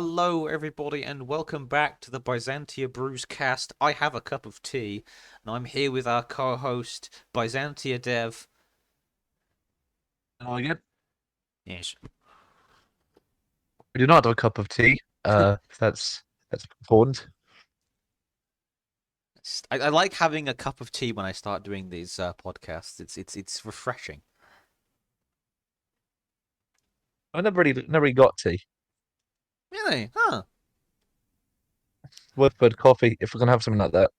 Hello, everybody, and welcome back to the Byzantian Brewscast. I have a cup of tea, and I'm here with our co-host, Byzantia Dev. Hello again. Yes. We do not have a cup of tea. That's important. I like having a cup of tea when I start doing these podcasts. It's refreshing. I never really got tea. Really? Huh. Worth coffee if we're gonna have something like that.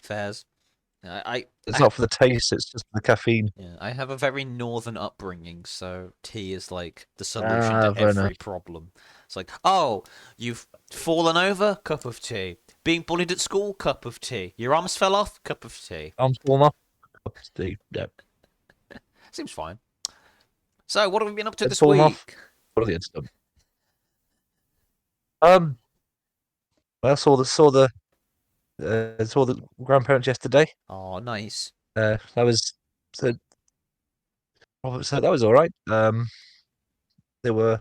Fairs. It's I not for the taste. It's just for the caffeine. yeah, I have a very northern upbringing, so tea is like the solution Ah, to fair enough. every problem. It's like, oh, you've fallen over, cup of tea. Being bullied at school, cup of tea. Your arms fell off, cup of tea. Arms falling off. Cup of tea. Yeah, Seems fine. So, what have we been up to it's this falling off. week? Brilliant stuff. Um, I saw the grandparents yesterday. Oh, nice. That was so, so that was all right. There were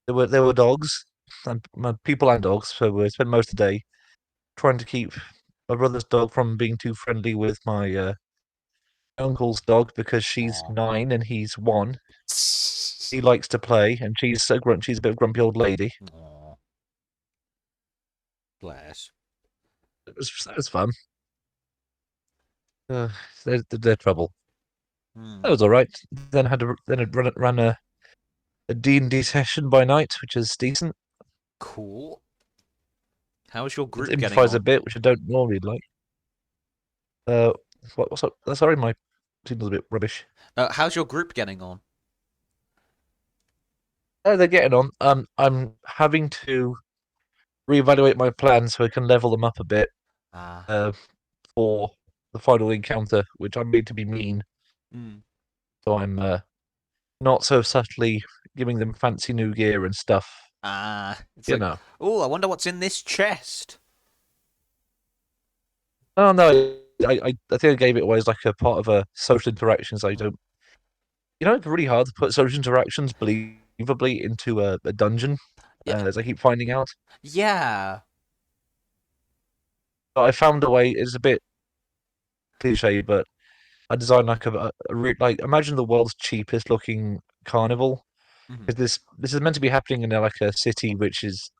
there were dogs and my people and dogs. So we spent most of the day trying to keep my brother's dog from being too friendly with my uncle's dog because she's Oh. 9 and he's 1. He likes to play, and she's a bit of a grumpy old lady. Oh, bless. It was fun. Uh, they're trouble. That Hmm. was all right. Then it ran a D&D session by night, which is decent. Cool. How's your It group getting improvise a on? bit, which I don't normally like. Uh, what's up? Sorry, my signal's a bit rubbish. How's your group getting on? Oh, they're getting on. I'm having to reevaluate my plans so I can level them up a bit. Ah. Uh, for the final encounter, which I made to be mean. Hmm. So I'm not so subtly giving them fancy new gear and stuff. Ah. It's You like, know. oh, I wonder what's in this chest. Oh no, I think I gave it away as like a part of a social interactions. I don't. You know, it's really hard to put social interactions believably into a dungeon, Yeah. as I keep finding out. Yeah. But I found a way. It's a bit cliche, but I designed like like imagine the world's cheapest looking carnival. Hmm. Because this is meant to be happening in like a city which is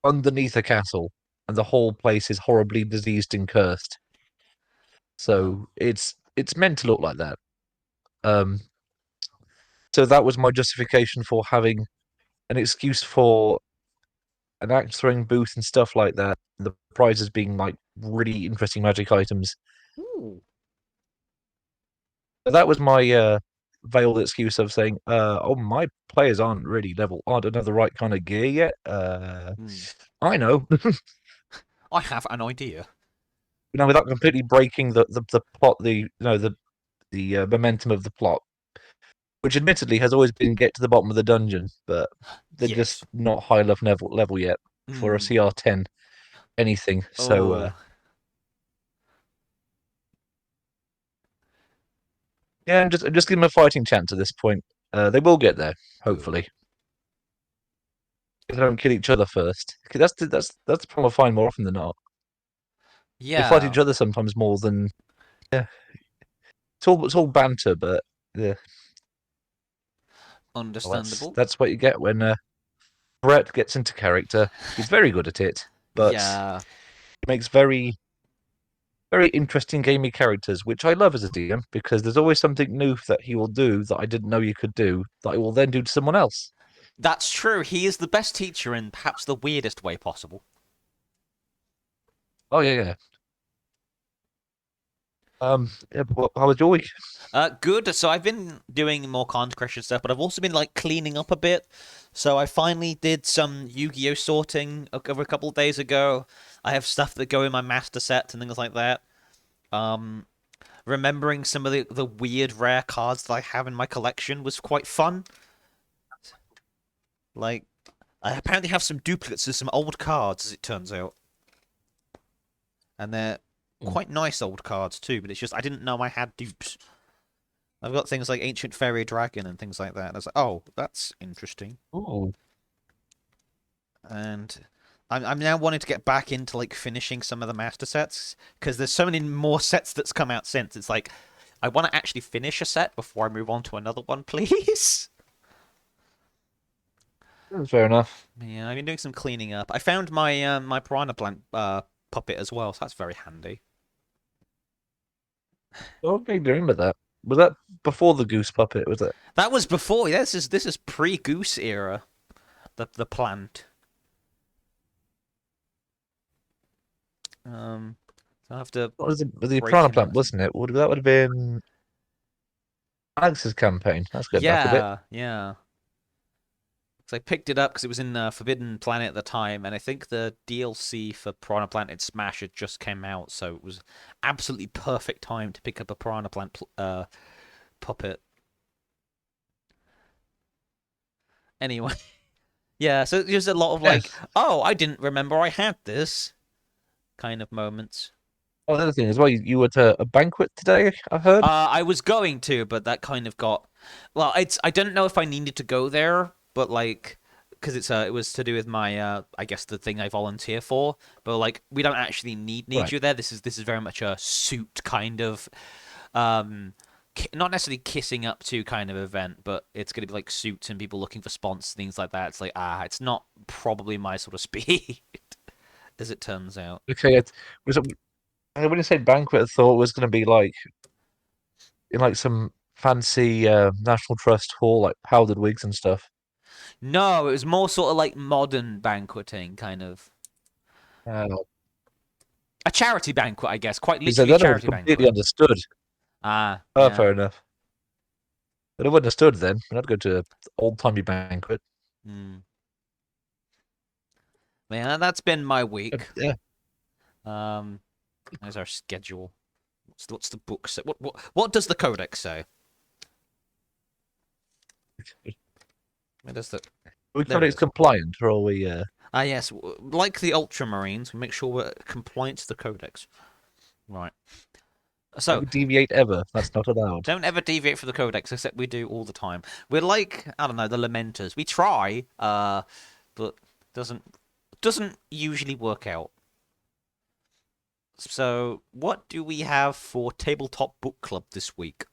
underneath a castle, and the whole place is horribly diseased and cursed. Oh. So it's meant to look like that. Um, so that was my justification for having an excuse for an axe throwing booth and stuff like that. The prizes being like really interesting magic items. Ooh. So that was my veiled excuse of saying, "Oh, my players aren't another right kind of gear yet." Hmm. I know. I have an idea. Without completely breaking the plot, the momentum of the plot, which admittedly has always been get to the bottom of the dungeon, but they're just Yes. not high enough level yet for a Hmm. CR10 anything. So Oh. yeah, I'm just giving them a fighting chance at this point. They will get there, Good. hopefully. If they don't kill each other first. 'Cause that's the problem I find more often than not. They fight Yeah. each other sometimes more than yeah. It's all banter, but yeah. Well, that's Understandable. that's what you get when Brett gets into character. He's very good at it, but Yeah. he makes very interesting gamey characters, which I love as a DM because there's always something new that he will do that I didn't know you could do that I will then do to someone else. That's true. He is the best teacher in perhaps the weirdest way possible. Oh yeah, yeah. Yeah, how was your week? Good. So I've been doing more Candy Crush and stuff, but I've also been like cleaning up a bit. So I finally did some Yu-Gi-Oh sorting over a couple of days ago. I have stuff that go in my master set and things like that. Um, Remembering some of the weird rare cards that I have in my collection was quite fun. Like I apparently have some duplicates of some old cards, as it turns out, and they're quite nice old cards too. But it's just I didn't know I had dupes. I've got things like Ancient Fairy Dragon and things like that. And I was like, oh, that's interesting. Oh. and I'm now wanting to get back into like finishing some of the master sets because there's so many more sets that's come out since. It's like I want to actually finish a set before I move on to another one, please. That's fair enough. Yeah, I've been doing some cleaning up. I found my my piranha plant puppet as well, so that's very handy. What are you doing with that? Was that before the goose puppet? Was it? That was before. Yeah, this is pre Goose era. The plant. So I have to What was it? Was the break piranha him plant, out. wasn't it? That would have been Alex's campaign. That's going back a bit. Yeah, yeah. So I picked it up because it was in Forbidden Planet at the time, and I think the DLC for Piranha Plant in Smash had just came out, so it was absolutely perfect time to pick up a Piranha Plant puppet. Anyway, yeah. So there's a lot of like, Yes. oh, I didn't remember I had this kind of moments. Oh, the other thing as well, you were at a banquet today, I heard. I was going to, but that kind of got. Well, it's I don't know if I needed to go there, but like, because it was to do with my I guess the thing I volunteer for. But like, we don't actually need Right. you there. This is very much a suit kind of, um, not necessarily kissing up to kind of event, but it's gonna be like suits and people looking for sponsors, things like that. It's like it's not probably my sort of speed, as it turns out. Okay, was it, when you say banquet, I thought it was going to be like in like some fancy National Trust hall, like powdered wigs and stuff. No, it was more sort of like modern banqueting, kind of. Uh, A charity banquet, I guess. Quite because I literally a don't know, charity completely banquet. understood. Oh, Yeah. fair enough. But I would have understood then. I'd go to an old timey banquet. Mm. Man, that's been my week. Yeah. Um, there's our schedule. What's the book say? What does the codex say? Where does the Are we There it codex is. compliant, or are we? Yes, like the Ultramarines, we make sure we're compliant to the codex. Right. Don't So we deviate ever? That's not allowed. don't ever deviate from the codex, except we do all the time. We're like I don't know the Lamenters. We try, but doesn't doesn't usually work out. So, what do we have for tabletop book club this week?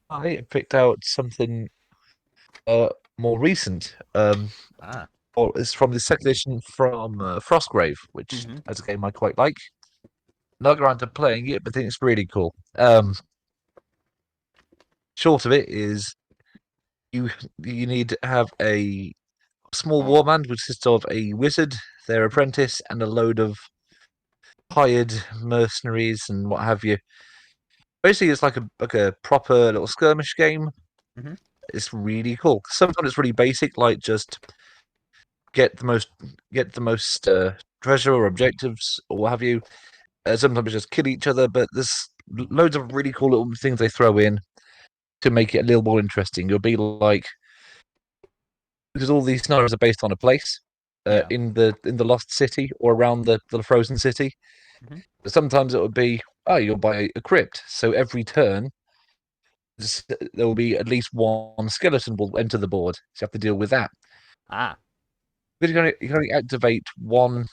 I picked out something more recent. Ah. Or it's from the second edition from Frostgrave, which Mm-hmm. is a game I quite like. Not around to playing it, but I think it's really cool. Short of it is you you need to have a small warband, which consists of a wizard, their apprentice, and a load of hired mercenaries and what have you. Basically, it's like a proper little skirmish game. Mm-hmm. It's really cool. Sometimes it's really basic, like just get the most get the most treasure or objectives or what have you. Sometimes it's just kill each other, but there's loads of really cool little things they throw in to make it a little more interesting. You'll be like, because all these scenarios are based on a place Yeah. in the lost city or around the frozen city. Mm-hmm. But sometimes it would be, oh, you'll buy a crypt. So every turn, there will be at least one skeleton will enter the board. So you have to deal with that. Ah. Because you can only activate one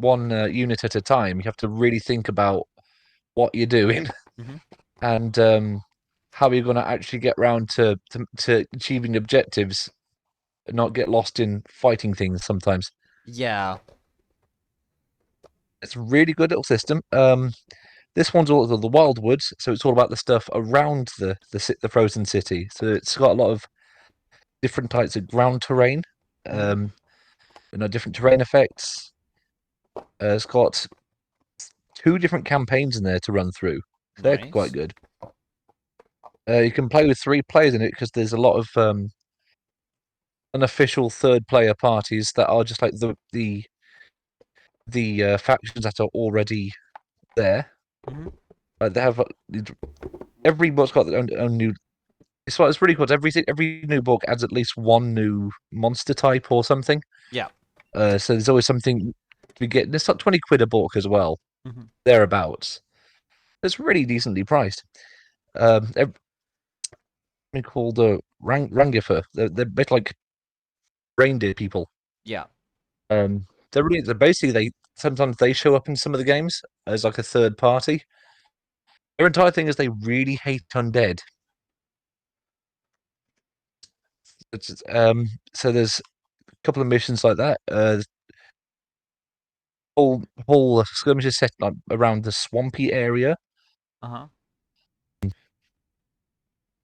unit at a time. You have to really think about what you're doing Mm-hmm. and how you're going to actually get round to achieving objectives and not get lost in fighting things sometimes. Yeah. It's a really good little system. This one's all the wildwoods, so it's all about the stuff around the frozen city. So it's got a lot of different types of ground terrain, Mm-hmm. um, different terrain effects. It's got two different campaigns in there to run through. They're quite Nice. good. You can play with three players in it because there's a lot of unofficial third player parties that are just like the factions that are already there. Mm-hmm. Like they have every book's got their own new. It's really cool. Every new book adds at least one new monster type or something. Yeah. So there's always something we get. It's like 20 quid a book as well, Mm-hmm. thereabouts. It's really decently priced. Every called Rangifer. They're a bit like reindeer people. Yeah. They're basically they sometimes they show up in some of the games as like a third party. Their entire thing is they really hate undead. It's, so there's a couple of missions like that. Whole skirmish is set like around the swampy area. Uh-huh.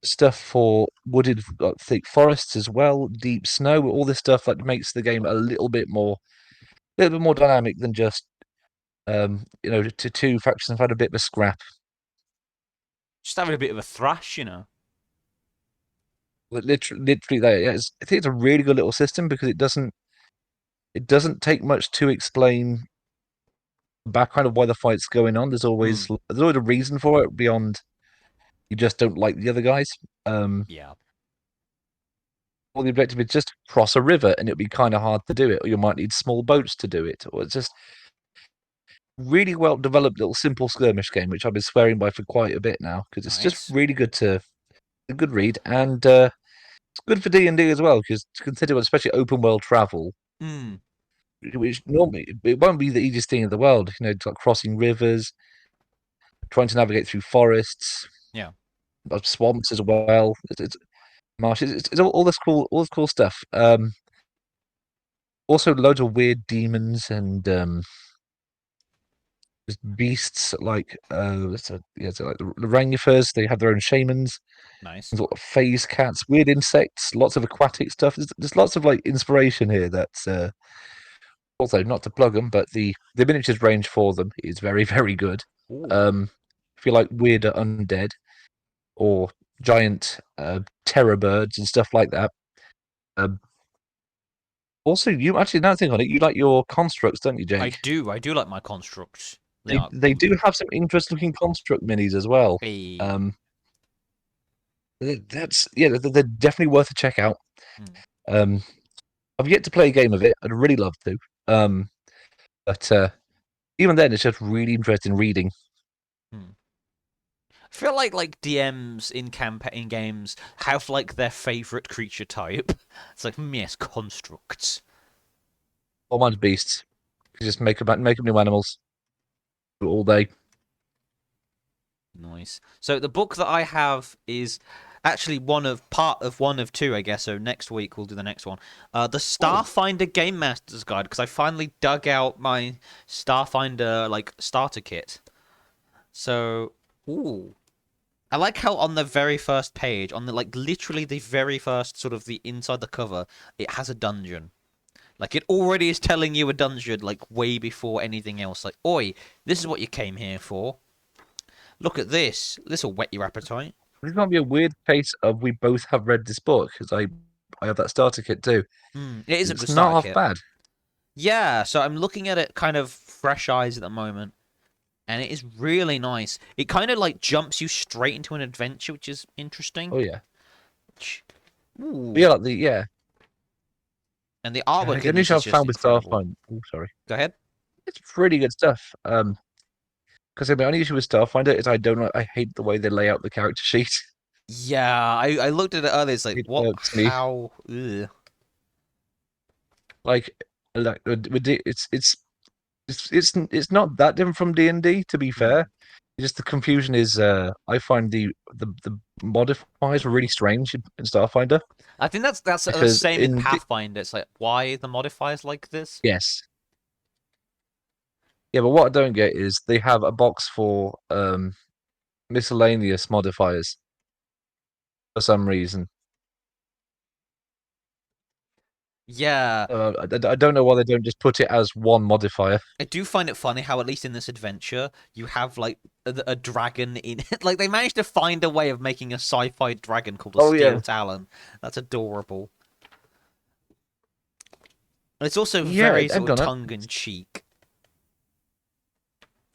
Stuff for wooded, like, thick forests as well, deep snow, all this stuff that makes the game a little bit more dynamic than just to two factions have had a bit of a scrap. Just having a bit of a thrash, you know. Literally, that yeah, I think it's a really good little system because it doesn't take much to explain the background of why the fight's going on. Mm. There's always a reason for it beyond you just don't like the other guys. Um, Yeah. All the objective is just cross a river, and it'll be kind of hard to do it, or you might need small boats to do it, or it's just really well developed little simple skirmish game, which I've been swearing by for quite a bit now because it's just Nice. really a good read, and it's good for D&D as well because to consider, especially open world travel, Mm. which normally it won't be the easiest thing in the world. It's like crossing rivers, trying to navigate through forests, Yeah. swamps as well. It's marshes. It's all this cool stuff. Also, loads of weird demons and there's beasts like so like the Rangifers. They have their own shamans. Nice. There's a lot of phase cats, weird insects, lots of aquatic stuff. There's lots of like inspiration here. That's also not to plug them, but the miniatures range for them is very very good. Ooh. Um, if you like weirder undead or giant terror birds and stuff like that. Um, Also, you actually now think on it, you like your constructs, don't you, I Jake? do. I do like my constructs. They They are. they do have some interesting looking construct minis as well. Hey. Um, that's yeah, they're definitely worth a check out. Mm. Um, I've yet to play a game of it. I'd really love to. But even then, it's just really interesting reading. Mm. I feel like DMs in campaign games have like their favorite creature type. It's like, yes, constructs. All mine's beasts. You just make 'em new animals all day. Nice. So the book that I have is actually part of one of two, I guess. So next week we'll do the next one. The Oh, Starfinder Game Master's Guide, because I finally dug out my Starfinder like starter kit. So, ooh, I like how on the very first page, on the like literally the very first sort of the inside the cover, it has a dungeon. Like it already is telling you a dungeon like way before anything else. Like, oi, this is what you came here for. Look at this. This will whet your appetite. this might be a weird case of we both have read this book because I have that starter kit too. It is a good It's not starter half kit. bad. Yeah, so I'm looking at it kind of fresh eyes at the moment, and it is really nice. It kind of like jumps you straight into an adventure, which is interesting. Oh yeah, but Ooh, yeah, like the and the yeah, artwork the in only this issue is I've just found with incredible. Starfinder. Oh, sorry, Go ahead. it's pretty good stuff. Because the only issue with Starfinder is I hate the way they lay out the character sheet. Yeah, I looked at it earlier. It's like It what? irks me. How? Ugh. Like, it's not that different from D&D, to be Hmm. fair. It's just the confusion is I find the modifiers were really strange in Starfinder I think that's the because same in Pathfinder. It's like why the modifiers like this? yes, yeah, but what I don't get is they have a box for miscellaneous modifiers for some reason. Yeah, I don't know why they don't just put it as one modifier. I do find it funny how at least in this adventure you have like a dragon in it. Like they managed to find a way of making a sci-fi dragon called a Oh Steel yeah, Talon. That's adorable. And it's also yeah. very Hang sort of on, tongue in cheek.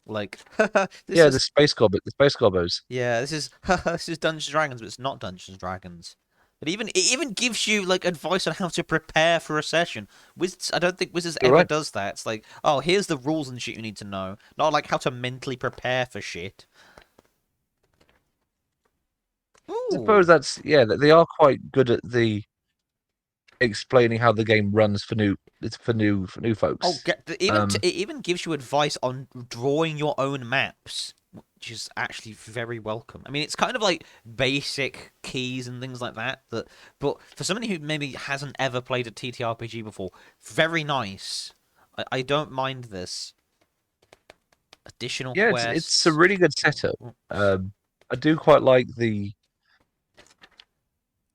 Like this yeah. is The space gobos. yeah, this is this is Dungeons and Dragons, but it's not Dungeons and Dragons. It even gives you like advice on how to prepare for a session. Wizards, I don't think Wizards You're ever right. does that. It's like, oh, here's the rules and shit you need to know, not like how to mentally prepare for shit. I suppose Ooh, that's yeah. They are quite good at the explaining how the game runs for new Oh, folks. it even gives you advice on drawing your own maps, which is actually very welcome. I mean, it's kind of like basic keys and things like that. But for somebody who maybe hasn't ever played a TTRPG before, very nice. I don't mind this. Additional Yeah, it's a quests. really good setup. I do quite like the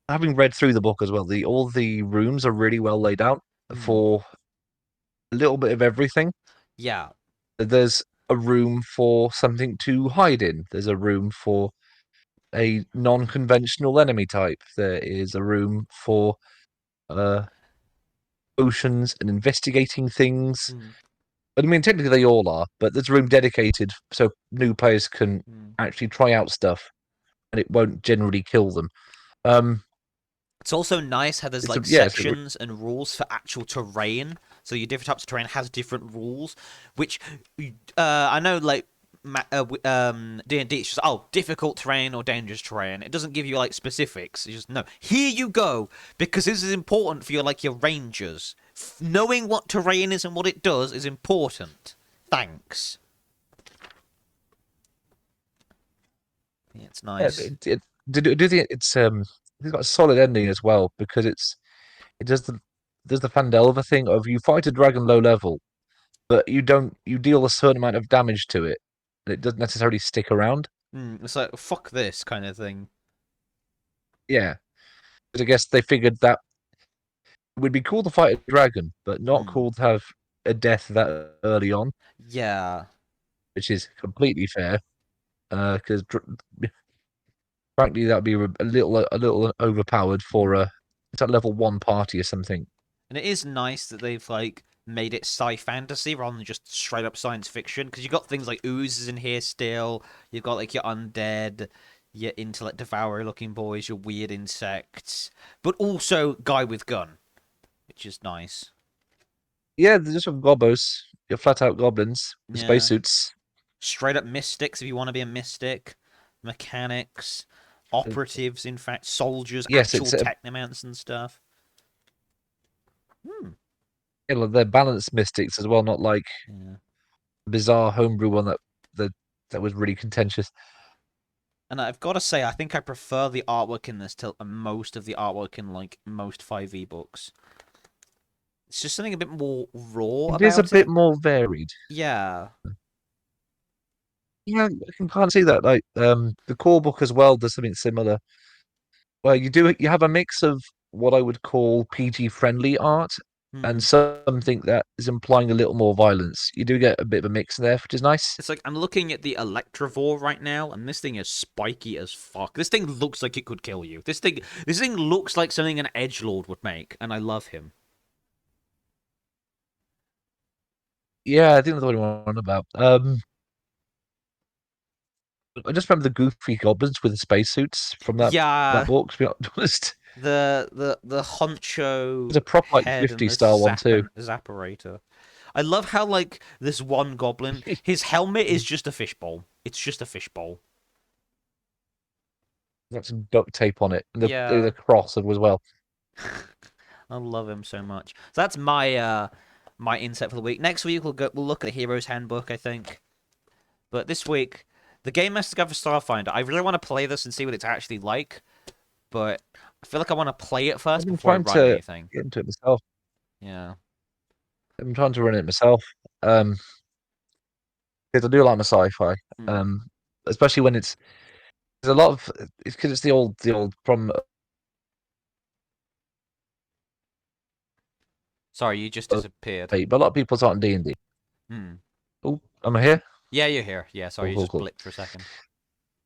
having read through the book as well. The all the rooms are really well laid out Hmm. for a little bit of everything. Yeah. There's a room for something to hide in. There's a room for a non-conventional enemy type. There is a room for uh, potions and investigating things. Hmm. But I mean, technically they all are, but there's a room dedicated so new players can Hmm. actually try out stuff, and it won't generally kill them. Um, It's also nice how there's it's a like yeah, it's a, sections and rules for actual terrain. So your different types of terrain has different rules, which I know like D&D. It's just difficult terrain or dangerous terrain. It doesn't give you like specifics. It's just no. Here you go because this is important for your rangers. Knowing what terrain is and what it does is important. Thanks. Yeah, it's yeah, nice. it's got a solid ending as well because it does the Fandelver thing of you fight a dragon low level, but you deal a certain amount of damage to it, and it doesn't necessarily stick around. It's like fuck this kind of thing. Yeah, because I guess they figured that it would be cool to fight a dragon, but not Hmm. cool to have a death that early on, Yeah. which is completely fair. Because frankly, that'd be a little overpowered for Hmm. a it's at level one party or something. And it is nice that they've like made it sci fantasy rather than just straight up science fiction. Because you got things like oozes in here still. You've got like your undead, your intellect devourer looking boys, your weird insects, but also guy with gun, which is nice. Yeah, they're just gobos. You're flat out goblins with Yeah, spacesuits. straight up mystics if you want to be a mystic, mechanics, operatives, in fact, soldiers, Yes, actual it's technomants and stuff. Hmm. they're balanced mystics as well, not like Yeah. bizarre homebrew one that that was really contentious. And I've got to say, I think I prefer the artwork in this to most of the artwork in like most 5e books. It's just something a bit more raw It is a about bit it. more varied. Yeah. Yeah, I can kind of see that. Like the core book as well does something similar. Well, you have a mix of what I would call PG friendly art Hmm. and something that is implying a little more violence. You do get a bit of a mix there, which is nice. It's like I'm looking at the Electrovore right now, and this thing is spiky as fuck. This thing looks like it could kill you. This thing looks like something an edgelord would make, and I love him. Yeah, I think that's what you want about. I just remember the goofy goblins with the spacesuits from that Yeah, book. To be honest, the it's honcho a proper like head and 50 the style one too. zapperator. I love how like this one goblin, his helmet is just a fishbowl. It's just a fishbowl. Got some duct tape on it, and the Yeah, cross as well. I love him so much. So that's my insight for the week. Next week we'll look at the Hero's Handbook, I think. But this week, the Game Master Guide for Starfinder. I really want to play this and see what it's actually like, but I feel like I want to play it I've first been before I trying write to anything. get into it myself. Yeah. I've been trying to run it myself. Um, because I do like my sci-fi. Hmm. Um, especially when there's a lot of it's because it's the old from Sorry, you just disappeared. but a lot of people start on D&D. Hmm. Oh, am I here? Yeah, you're here. Yeah, sorry, Cool, you cool, just cool. blipped for a second.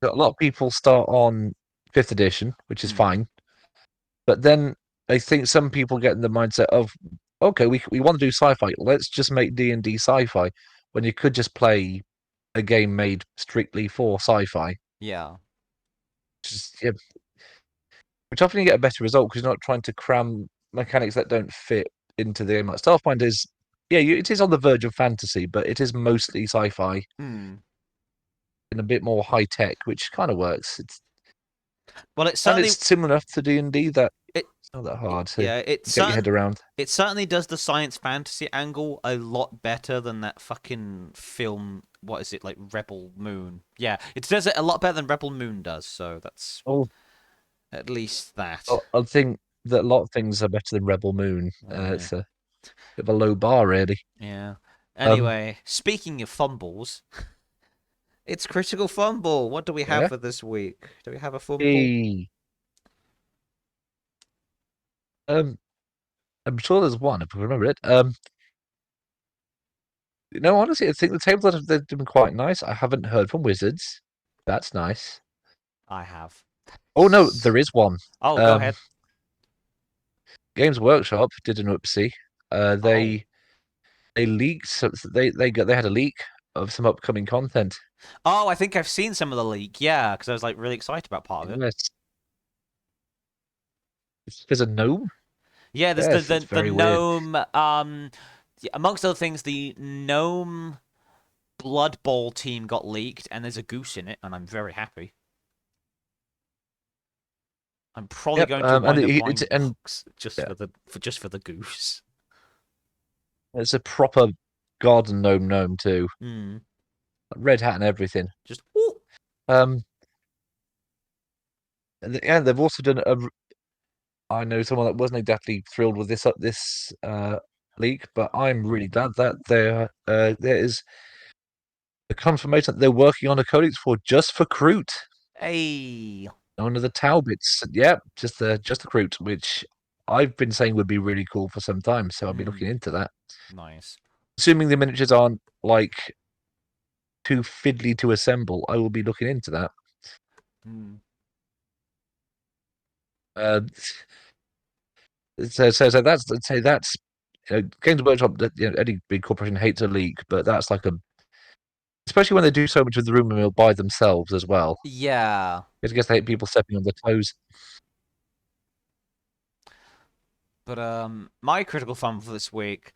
A lot of people start on fifth edition, which is Hmm. fine. But then I think some people get in the mindset of, okay, we want to do sci-fi. Let's just make D&D sci-fi when you could just play a game made strictly for sci-fi. Yeah. Yeah, which often you get a better result because you're not trying to cram mechanics that don't fit into the game. Like Starfinder is, yeah, it is on the verge of fantasy, but it is mostly sci-fi Hmm. and a bit more high tech, which kind of works. Well, it And certainly it's similar enough to D&D that it Not that hard to Yeah, get your head around. it certainly does the science fantasy angle a lot better than that fucking film. What is it, like Rebel Moon? Yeah, it does it a lot better than Rebel Moon does. So that's Oh, at least that. I think that a lot of things are better than Rebel Moon. Oh yeah, It's a bit of a low bar, really. yeah. Um, Anyway, speaking of fumbles, it's Critical Fumble. What do we have yeah. for this week? Do we have a fumble? Hey, um, I'm sure there's one if I remember it. No, honestly, I think the tables that they've been quite nice. I haven't heard from Wizards. That's nice. I have. Oh no, there is one. Oh, go Um, ahead. Games Workshop did an oopsie. Uh, Oh. they they leaked. They had a leak of some upcoming content. Oh, I think I've seen some of the leak. Yeah, because I was like really excited about part of it. Yes, there's a gnome. Yeah, there's Yes, it's the very weird. gnome. Yeah, amongst other things, the gnome Blood Bowl team got leaked, and there's a goose in it, and I'm very happy. I'm probably Yep. going to And wind up it's buying and books just yeah, for the just for the goose. it's a proper garden gnome too. Hmm. Red hat and everything. Just ooh. Um, and they've also done a. I know someone that wasn't exactly thrilled with this leak, but I'm really glad that there is a confirmation that they're working on a codex for just for Kroot. Hey. One of the Talbots. Yep, just the Kroot, which I've been saying would be really cool for some time. So I'll be Hmm. looking into that. Nice. Assuming the miniatures aren't like too fiddly to assemble, I will be looking into that. Hmm. Uh, so that's I'd say that's Games Workshop. Any big corporation hates a leak, but that's like a especially when they do so much of the rumor mill by themselves as well. Yeah. I guess they hate people stepping on their toes. But my critical fun for this week.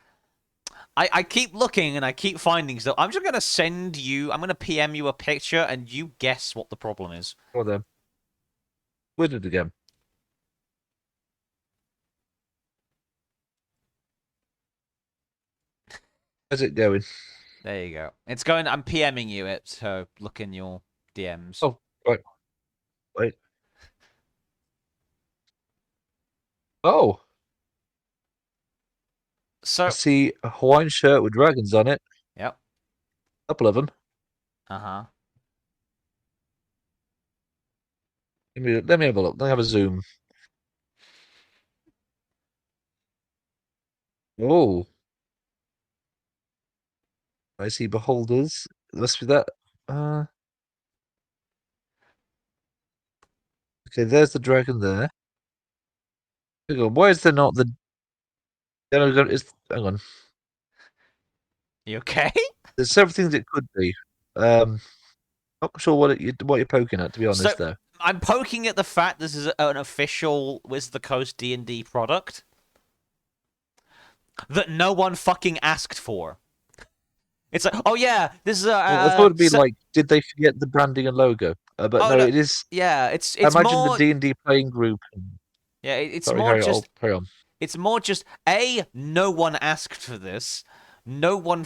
I keep looking and I keep finding stuff. I'm just gonna send you. I'm gonna PM you a picture and you guess what the problem is. Or the Wizard again. How's it going? There you go. It's going. I'm PMing you it. So look in your DMs. Oh, right, wait. Oh, I So. see a Hawaiian shirt with dragons on it. Yep. A couple of them. Uh huh. Let me have a look. Let me have a zoom. Oh, I see beholders. Must be that. Uh, okay, there's the dragon there. Hang on, why is there not the? Hang on. You okay? There's several things it could be. Not sure what you're poking at, to be So honest, though. I'm poking at the fact this is an official Wizard of the Coast D&D product that no one fucking asked for. It's like, oh yeah, this is a. Well, I thought it'd be like, did they forget the branding and logo? But Oh no, no, it is. yeah, I it's imagine the more. D&D playing group. Yeah, it's Sorry, more Harry. I'll just. carry on. It's more just a. No one asked for this. No one.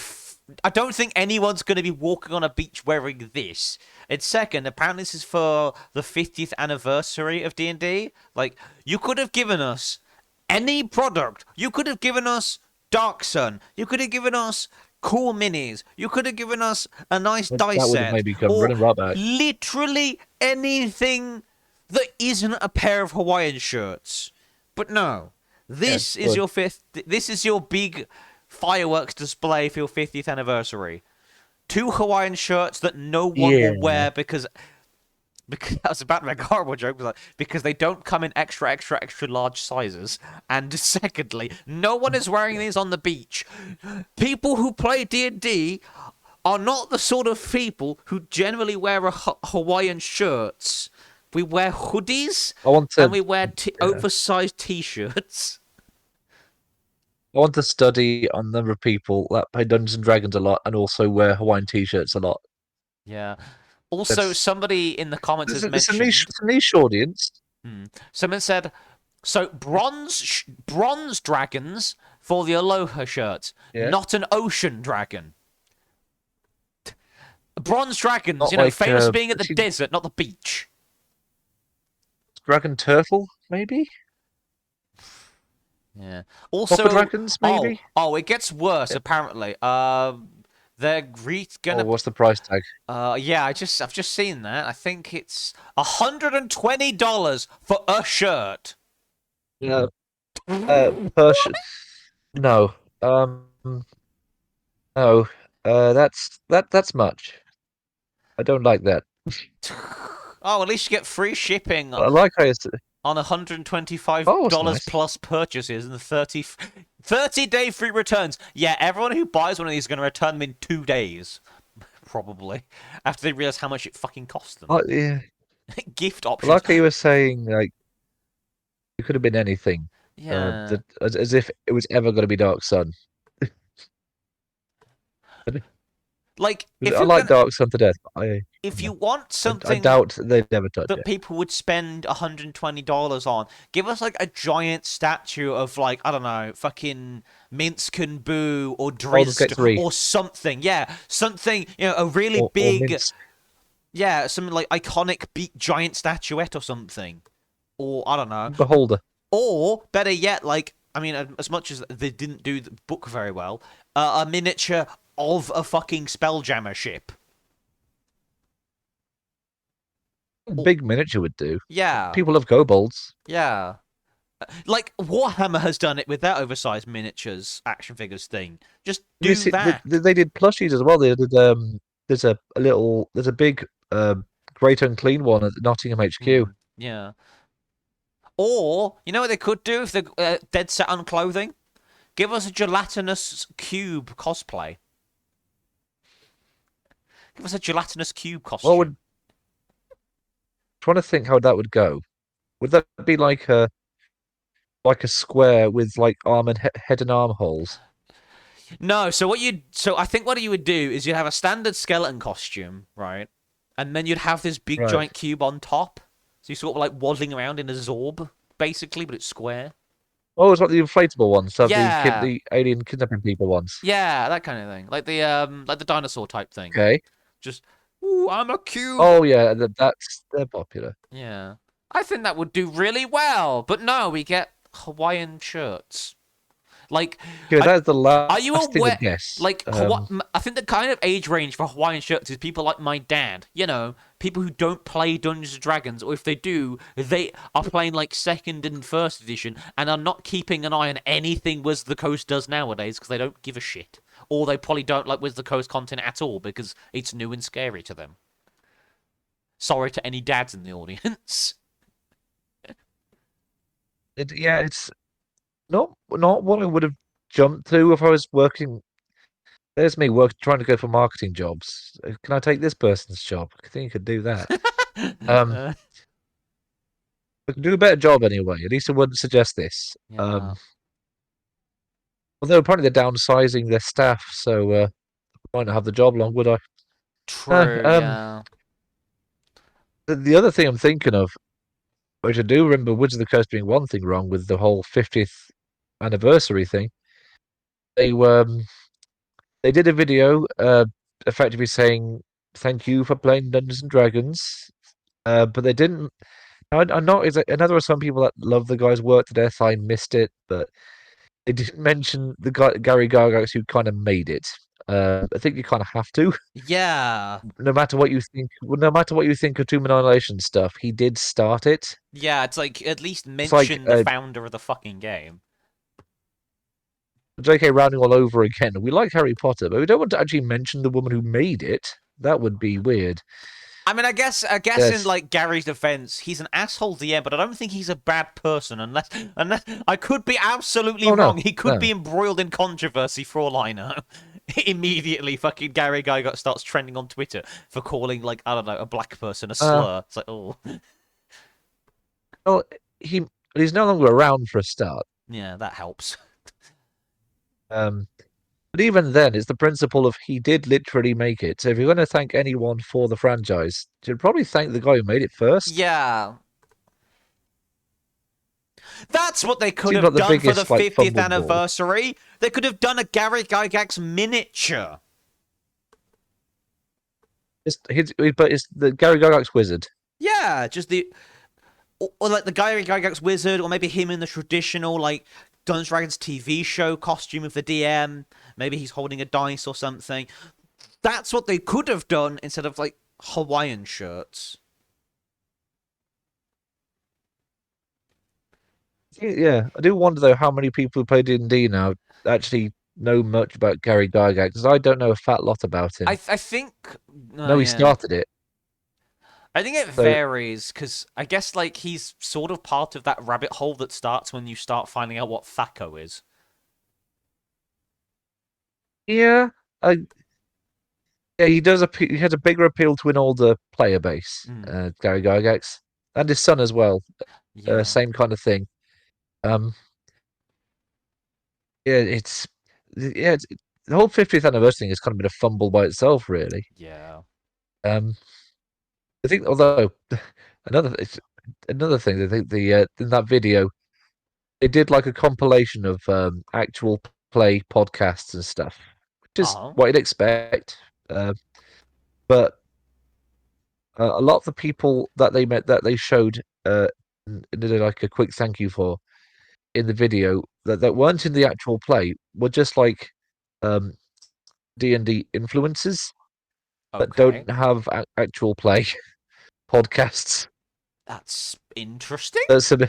I don't think anyone's going to be walking on a beach wearing this. And second, apparently this is for the 50th anniversary of D&D. Like, you could have given us any product. You could have given us Dark Sun. You could have given us cool minis. You could have given us a nice dice That would have set. maybe come Or running right back. literally anything that isn't a pair of Hawaiian shirts. But no. Yeah, This is good. your fifth. This is your big fireworks display for your 50th anniversary. Two Hawaiian shirts that no one will Yeah. wear because I was about to make a horrible joke, but like, because they don't come in extra, extra, extra large sizes. And secondly, no one is wearing these on the beach. People who play D&D are not the sort of people who generally wear Hawaiian shirts. We wear hoodies I want and to. we wear Yeah. oversized t-shirts. I want to study on the number of people that play Dungeons and Dragons a lot and also wear Hawaiian t-shirts a lot. Yeah. Also, That's somebody in the comments has it's a niche, mentioned. it's a niche audience. Someone said So bronze dragons for the Aloha shirts, Yeah, not an ocean dragon. Bronze dragons, not like famous for being at the actually desert, not the beach. dragon turtle, maybe Yeah. copper Also, dragons, maybe. it gets worse Yeah. apparently. They're Oh, gonna. what's the price tag? Yeah, I've just seen that. I think it's $120 for a shirt. Yeah, Persian. No, no. That's much. I don't like that. Oh, at least you get free shipping I like how it's. on $125 Oh, it's nice. plus purchases and 30-day free returns. Yeah, everyone who buys one of these is going to return them in 2 days, probably, after they realize how much it fucking costs them. Yeah, Gift options. like how you were saying, like it could have been anything. Yeah. That as if it was ever going to be Dark Sun. Like, I like Dark Sun to death. But if you want I something doubt they'd never touch that it. people would spend $120 on. Give us like a giant statue of like, I don't know, fucking Minsk and Boo or Baldur's Gate Drizzt 3 or something. Yeah, something, a really or big, Minsk. yeah, something like iconic giant statuette or something. Or I don't know. Beholder. Or better yet, like, I mean, as much as they didn't do the book very well, a miniature of a fucking Spelljammer ship. Or, Big miniature would do. yeah, People love kobolds. yeah. Like Warhammer has done it with their oversized miniatures action figures thing. Just Have you do seen, that. they did plushies as well. They did there's a big Great Unclean one at Nottingham HQ. Yeah. Or you know what they could do if they're dead set on clothing? Give us a gelatinous cube cosplay. Give us a gelatinous cube What would costume. trying to think how that would go. Would that be like a square with like arm and head and arm holes? No, so I think what you would do is you'd have a standard skeleton costume, right? And then you'd have this big Right. giant cube on top. So you're sort of like waddling around in a zorb, basically, but it's square. Oh, it's like the inflatable ones, so Yeah. the alien kidnapping people ones. Yeah, that kind of thing. Like the dinosaur type thing. Okay. Just, ooh, I'm a cube. Oh yeah, they're popular. Yeah. I think that would do really well. But no, we get Hawaiian shirts. Like, Okay, I, that's the are you last thing to aware? guess. Like, I think the kind of age range for Hawaiian shirts is people like my dad. People who don't play Dungeons and Dragons, or if they do, they are playing like second and first edition and are not keeping an eye on anything Wizards of the Coast does nowadays because they don't give a shit. Or they probably don't like Wizards of the Coast content at all because it's new and scary to them. Sorry to any dads in the audience. Yeah, it's not what I would have jumped to if I was working. There's me trying to go for marketing jobs. Can I take this person's job? I think you could do that. Um, uh, I can do a better job anyway. At least I wouldn't suggest this. yeah. Although apparently they're downsizing their staff, so I might not have the job long, would I? No. True, yeah. The other thing I'm thinking of, which I do remember Woods of the Coast being one thing wrong with the whole 50th anniversary thing. They were they did a video, effectively saying thank you for playing Dungeons and Dragons, but they didn't. I know I know there are some people that love the guy's work to death. I missed it, but they didn't mention the guy Gary Gygax who kind of made it. I think you kind of have to, Yeah. no matter what you think. No matter what you think of Tomb Annihilation stuff, he did start it. Yeah, it's like at least It's like mention the founder of the fucking game. J.K. Rowling all over again. We like Harry Potter, but we don't want to actually mention the woman who made it. That would be weird. I mean, I guess in Yes. like Gary's defense, he's an asshole at the end, but I don't think he's a bad person unless I could be absolutely Oh wrong. no, He could no. be embroiled in controversy for all I know. Immediately, fucking Gary Gygax starts trending on Twitter for calling like I don't know a black person a Uh, slur. It's like oh well, he he's no longer around for a start. yeah, that helps. Um, but even then, it's the principle of he did literally make it. So if you're going to thank anyone for the franchise, you should probably thank the guy who made it first. Yeah, That's what they could Seems have like the done for the biggest like 50th fumbled ball. anniversary. They could have done a Gary Gygax miniature. But it's the Gary Gygax wizard. Yeah, just or like the Gary Gygax wizard, or maybe him in the traditional like Dungeons Dragons TV show costume of the DM. Maybe he's holding a dice or something. That's what they could have done instead of like Hawaiian shirts. Yeah, I do wonder though how many people who play D&D now actually know much about Gary Gygax because I don't know a fat lot about him. I think. No, he Yeah. started it. I think it So varies because I guess like he's sort of part of that rabbit hole that starts when you start finding out what Thaco is. yeah, I, yeah, he does. He has a bigger appeal to an older player base. Mm, Gary Gygax and his son as well. yeah, Same kind of thing. Um, yeah, it's the whole 50th anniversary thing has kind of been a fumble by itself, really. yeah. Um, I think, although another another thing, I think the in that video they did like a compilation of actual play podcasts and stuff, which is Oh, what you'd expect. Uh, but a lot of the people that they met that they showed and did like a quick thank you for in the video that weren't in the actual play were just like um, D&D influencers that okay. don't have actual play podcasts. That's interesting. That's a,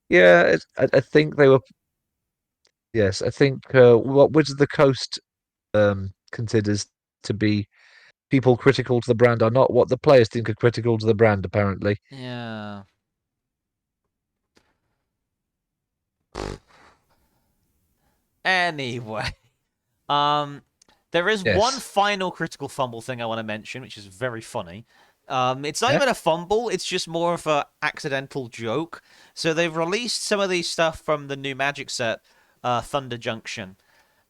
yeah, I think they were. Yes, I think what Wizards of the Coast considers to be people critical to the brand are not what the players think are critical to the brand. Apparently, Yeah. Anyway, um, there is one yes, final critical fumble thing I want to mention, which is very funny. It's not yeah, even a fumble; it's just more of a accidental joke. So they've released some of these stuff from the new Magic set, Thunder Junction,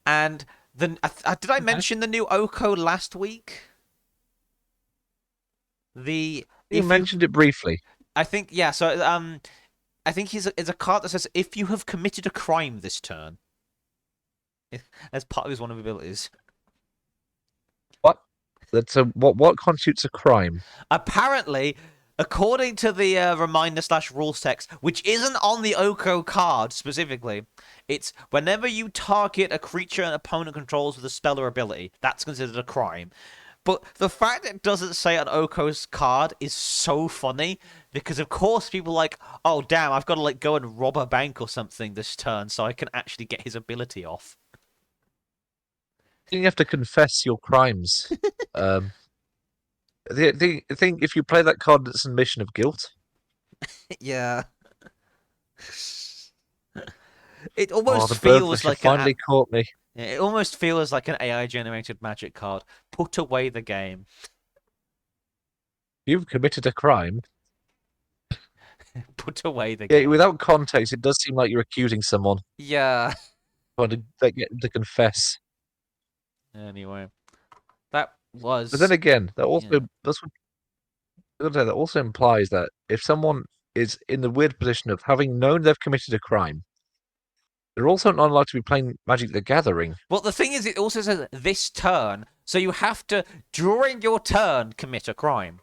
and did I okay. mention the new Oko last week? The You if you, mentioned it briefly. I think yeah. So I think it's a card that says if you have committed a crime this turn, as part of his one of his abilities. What? That's a what constitutes a crime? Apparently, according to the reminder slash rules text, which isn't on the Oko card specifically, it's whenever you target a creature an opponent controls with a spell or ability, that's considered a crime. But the fact it doesn't say on Oko's card is so funny because, of course, people are like, oh damn, I've got to like go and rob a bank or something this turn so I can actually get his ability off. You have to confess your crimes. Um, I think if you play that card, it's an admission of guilt. Yeah. It Oh, almost the burglar feels have like an finally caught me. it almost feels like an AI generated magic card. Put away the game. You've committed a crime. Put away the Yeah, game. without context, it does seem like you're accusing someone, Yeah. trying to get them to confess. Anyway, that But then was again, yeah. that also implies that if someone is in the weird position of having known they've committed a crime, they're also not allowed to be playing Magic the Gathering. Well, the thing is, it also says this turn, so you have to during your turn commit a crime.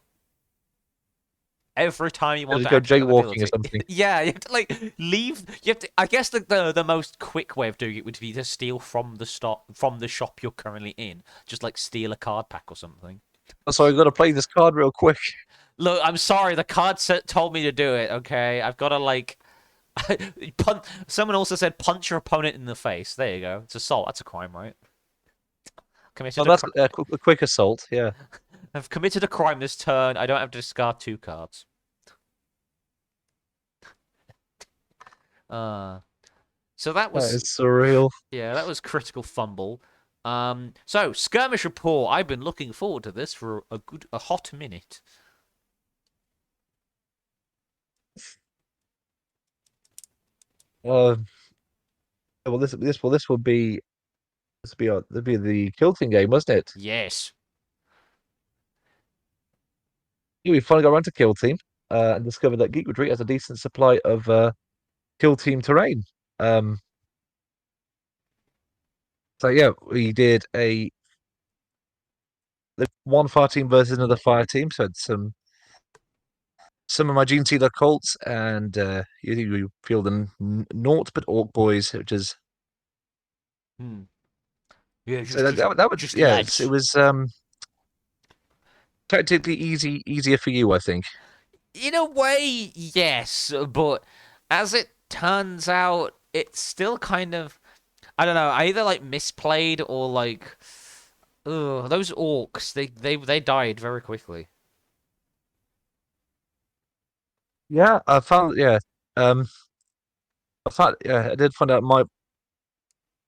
Every time you want Just to go activate an jaywalking or ability, something. yeah, you have to like leave. You have to. I guess the most quick way of doing it would be to steal from the shop you're currently in. Just like steal a card pack or something. So I've got to play this card real quick. Look, I'm sorry. The card set told me to do it. Okay, I've got to like. Someone also said punch your opponent in the face. There you go. It's assault. That's a crime, right? Oh, Committed a that's crime. a quick assault. Yeah, I've committed a crime this turn. I don't have to discard two cards. Uh, so that that was is surreal. yeah, that was critical fumble. So skirmish report. I've been looking forward to this for a hot minute. Uh, this will be this will be the Kilting game, wasn't it? Yes. Yeah, we finally got around to Kill Team. and discovered that Geek Retreat has a decent supply of kill team terrain. Um, so yeah, we did one fire team versus another fire team. So it's some of my Gene Sealer Colts, and you field them naught but Orc Boys, which is Hmm. Yeah, so that was just yeah, it lads. was tactically easier for you, I think. In a way, yes, but as it turns out, it's still kind of I don't know. I either like misplayed or like, ugh, those orcs. They died very quickly. Yeah, I found I did find out my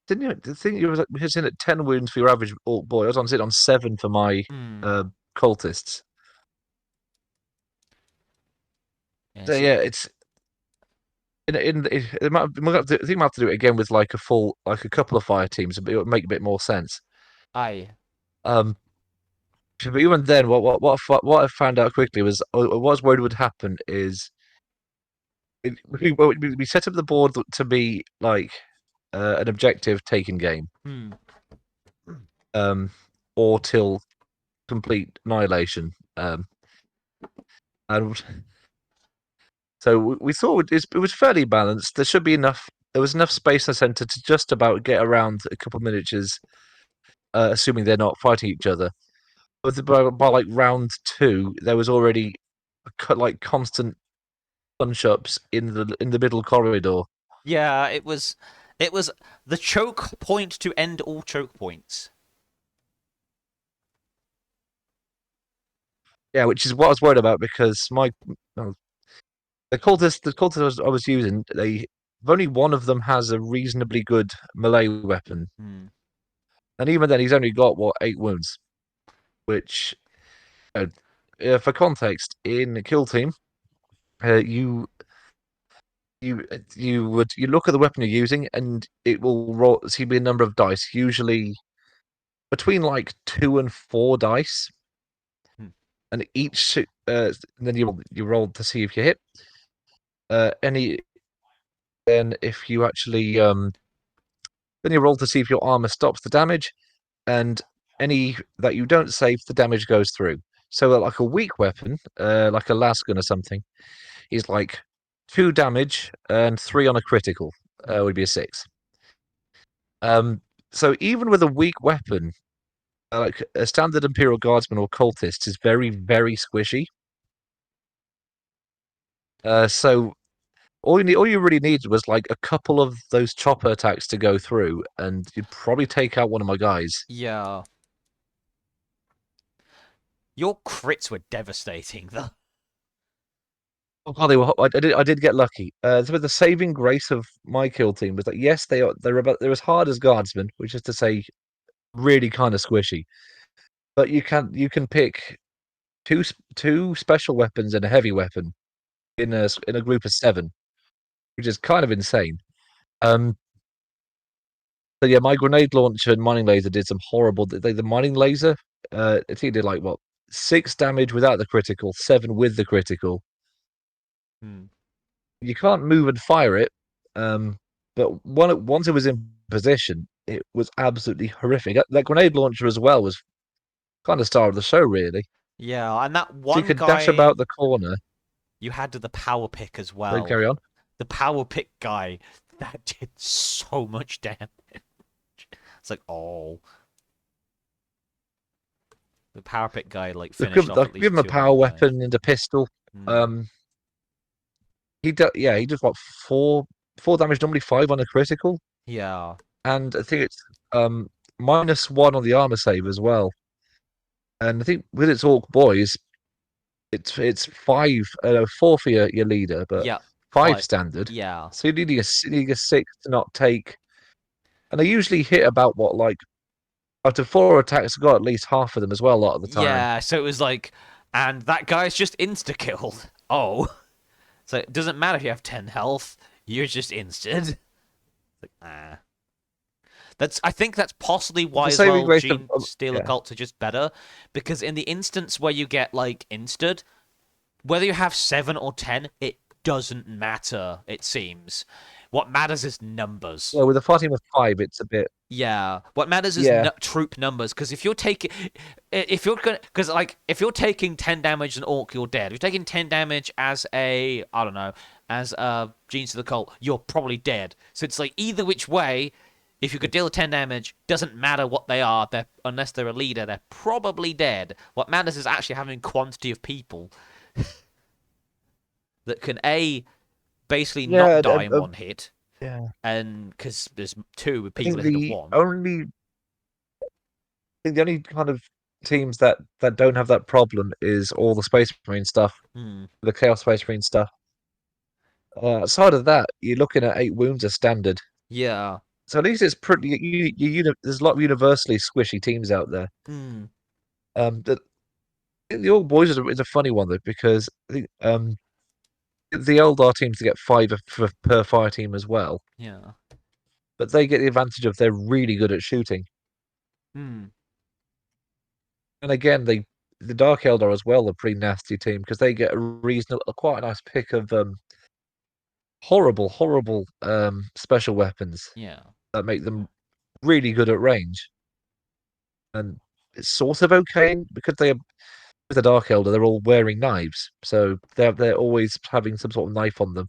didn't you the thing you was in at 10 wounds for your average Orc boy. I was on sit on 7 for my Hmm. uh cultists. Yeah. So See, yeah, it's it might, I think we might have to do it again with like a full like a couple of fire teams. It would make a bit more sense. I. Um, but even then, what I found out quickly was what I was worried would happen is we set up the board to be like an objective taking game, Hmm. um, or till complete annihilation. And so we thought it was fairly balanced. There should be enough. There was enough space in the center to just about get around a couple of miniatures, assuming they're not fighting each other. But by like round 2, there was already like constant gunshots in the middle corridor. Yeah, it was the choke point to end all choke points. Yeah, which is what I was worried about because well, the cultists I was using, they only one of them has a reasonably good melee weapon, Hmm. and even then he's only got what 8 wounds. Which, uh, for context, in a kill team, uh, you you look at the weapon you're using, and it will roll. See, be a number of dice, usually between like 2 and 4 dice, Hmm. and each then you roll to see if you hit. Any then if you actually then you roll to see if your armor stops the damage, and any that you don't save, the damage goes through. So like a weak weapon, like a las gun or something, is like 2 damage and 3 on a critical. Would be a 6. Um, so even with a weak weapon, like a standard Imperial Guardsman or cultist is very squishy. So all you really needed was like a couple of those chopper attacks to go through, and you'd probably take out one of my guys. Yeah. Your crits were devastating, though. Oh God, I did get lucky. With the saving grace of my kill team was that yes, they're as hard as guardsmen, which is to say, really kind of squishy. But you can pick two special weapons and a heavy weapon in a group of 7, which is kind of insane. Um, So yeah, my grenade launcher and mining laser did some horrible. The mining laser, I think it did like what 6 damage without the critical, 7 with the critical. Hmm. You can't move and fire it, but once it was in position, it was absolutely horrific. That grenade launcher as well was kind of star of the show, really. Yeah, and that So you one could dash guy about the corner. you had the power pick as So well. carry on. The power pick guy that did so much damage. It's like, oh, the power pick guy like finished off at Give least him a two of my power guys. weapon and a pistol. Hmm. Um, he does what 4 damage, normally 5 on a critical. Yeah. And I think it's -1 on the armor save as well. And I think with its Orc Boys, it's 4 for your leader, but Yeah. 5 Fight. standard. Yeah. So you need a 6 to not take. And they usually hit about what like after 4 attacks, I got at least half of them as well a lot of the time. Yeah. So it was like, and that guy's just insta killed. Oh. So it doesn't matter if you have 10 health. You're just insted. Like, ah. That's. I think that's possibly The why as saving well. grace Gene Stealer yeah. cults are just better because in the instance where you get like insted, whether you have 7 or 10, it doesn't matter, it seems. What matters is numbers. Yeah, with a fighting of five, it's a bit. Yeah, what matters is Yeah, troop numbers. Because if you're taking 10 damage as an orc, you're dead. If you're taking 10 damage as a, I don't know, as a Genius of the Cult, you're probably dead. So it's like either which way, if you could deal 10 damage, doesn't matter what they are. Unless they're a leader, they're probably dead. What matters is actually having quantity of people that can basically not yeah, die in one hit, yeah. and because there's two I people think instead of the one. only, I think the only kind of teams that don't have that problem is all the Space Marine stuff, Hmm. the Chaos Space Marine stuff. Aside of that, you're looking at 8 wounds as standard. Yeah. So at least it's pretty. There's a lot of universally squishy teams out there. Hmm. The old boys is a funny one though because I think the old R teams to get five per fire team as well, Yeah. but they get the advantage of they're really good at shooting. Hmm. And again, the Dark Eldar as well, a pretty nasty team because they get quite a nice pick of horrible special weapons Yeah. that make them really good at range. And it's sort of okay because they with the Dark Elder, they're all wearing knives, so they're always having some sort of knife on them.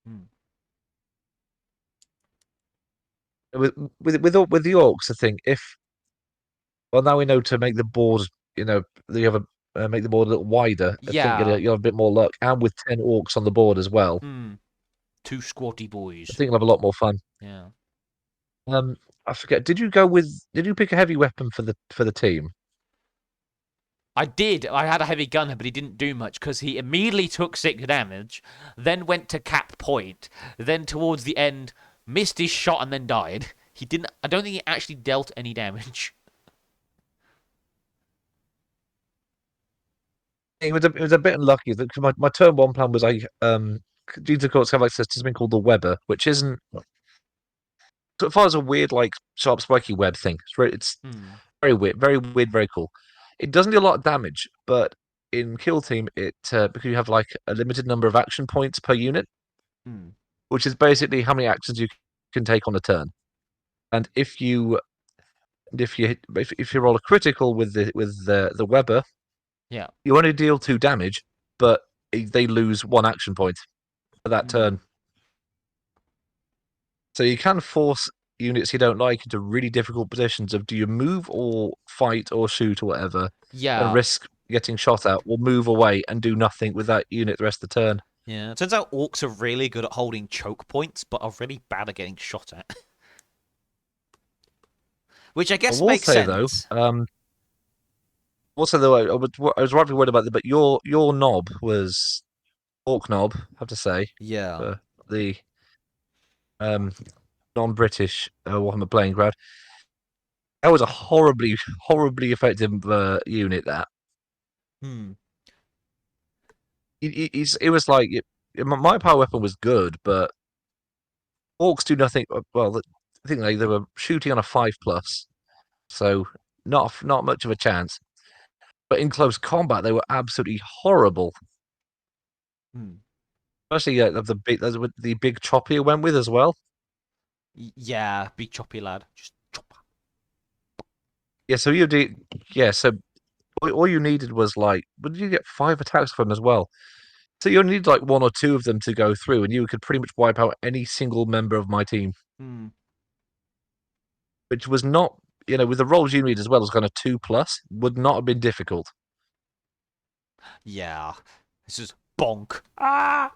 Hmm. With the orcs, I think if well now we know to make the board, you have a make the board a little wider. I think Yeah. you'll have a bit more luck, and with 10 orcs on the board as well, Hmm. Two squatty I boys. think you'll have a lot more fun. Yeah. Um, I forget. Did you pick a heavy weapon for the team? I did. I had a heavy gunner, but he didn't do much because he immediately took 6 damage, then went to cap point, then towards the end missed his shot and then died. He didn't. I don't think he actually dealt any damage. It was a bit unlucky because my turn one plan was due to course have like this something called the Weber, which isn't so far as a weird like sharp spiky web thing. It's Hmm. very weird, very cool. It doesn't do a lot of damage, but in Kill Team, it because you have like a limited number of action points per unit, Hmm. which is basically how many actions you can take on a turn. And if you roll a critical with the Weber, Yeah. you only deal 2 damage, but they lose 1 action point for that Hmm. turn. So you can force units you don't like into really difficult positions of do you move or fight or shoot or whatever and Yeah. risk getting shot at or move away and do nothing with that unit the rest of the turn. Yeah. It turns out orcs are really good at holding choke points, but are really bad at getting shot at. Which I I guess will makes say though, sense. also though I was rightly worried about it, but your knob was orc knob, I have to say, Yeah. for the um non-British Warhammer playing crowd. That was a horribly effective unit. That Hmm. it was like my power weapon was good, but orcs do nothing. Well, I think they were shooting on a 5+, so not much of a chance. But in close combat, they were absolutely horrible. Hmm. Especially the big chopper you went with as well. Yeah. Big choppy lad. Just chop. Yeah, so you did. Yeah, so all you needed was like, what did you get 5 attacks from as well? So you only need like one or two of them to go through, and you could pretty much wipe out any single member of my team, Hmm. which was not, with the rolls you need as well as kind of 2+, would not have been difficult. Yeah. This is bonk. Ah.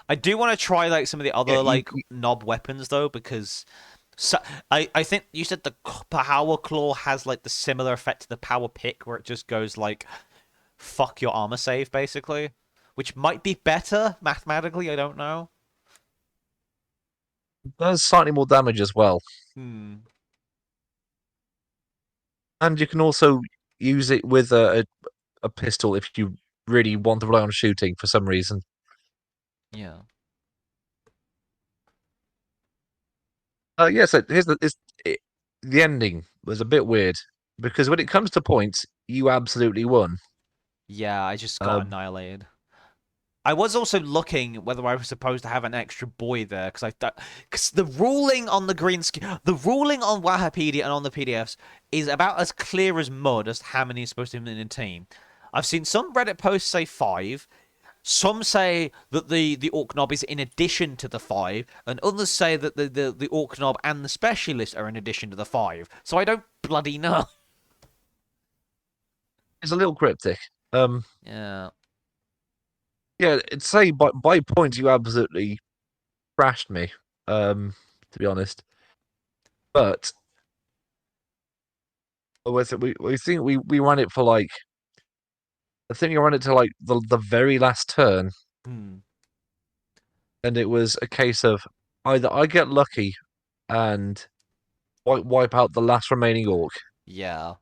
I do want to try like some of the Yeah, other like knob weapons though, because so, I think you said the power claw has like the similar effect to the power pick, where it just goes like fuck your armor save basically, which might be better mathematically. I don't know. does slightly more damage as well, Hmm. and you can also use it with a pistol if you really want to rely on shooting for some reason. Yeah. Yeah, so the ending was a bit weird because when it comes to points, you absolutely won. Yeah. I just got Um, annihilated. I was also looking whether I was supposed to have an extra boy there because the ruling on the ruling on Wikipedia and on the PDFs is about as clear as mud as to how many is supposed to be in a team. I've seen some Reddit posts say 5. Some say that the Orc Knob is in addition to the 5, and others say that the Orc Knob and the Specialist are in addition to the 5. So I don't bloody know. It's a little cryptic. Um, Yeah. yeah, it's say by points you absolutely thrashed me. To be honest, but we think we ran it for like I think we ran it to like the very last turn, Hmm. and it was a case of either I get lucky and wipe out the last remaining orc, Yeah.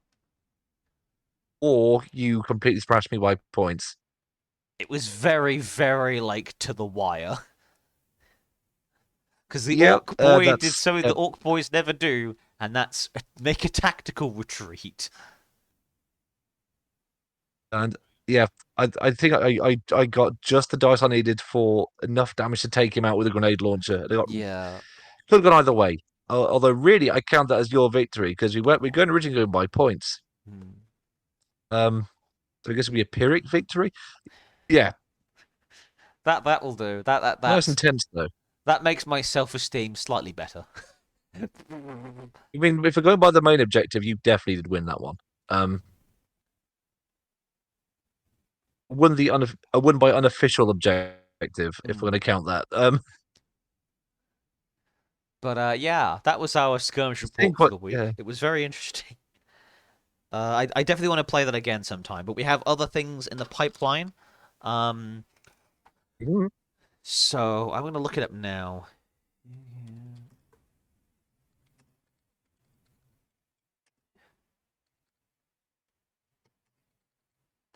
or you completely thrash me by points. It was very, very like to the wire. Because the Yeah, Orc Boy did that's something yeah, the Orc Boys never do, and that's make a tactical retreat. and yeah. I think I got just the dice I needed for enough damage to take him out with a grenade launcher. Yeah. Could have gone either way. Although really, I count that as your victory because we're going originally going by points. Hmm. So I guess it'd be a Pyrrhic victory. Yeah, That will do. nice and tense though. That makes my self-esteem slightly better. I mean, if we're going by the main objective, you definitely did win that one. Um, I won by unofficial objective if we're Hmm. going to count that. But yeah, that was our skirmish It's been report for quite the week. yeah. It was very interesting. I definitely want to play that again sometime, but we have other things in the pipeline. Um, Mhm. so I'm going to look it up now.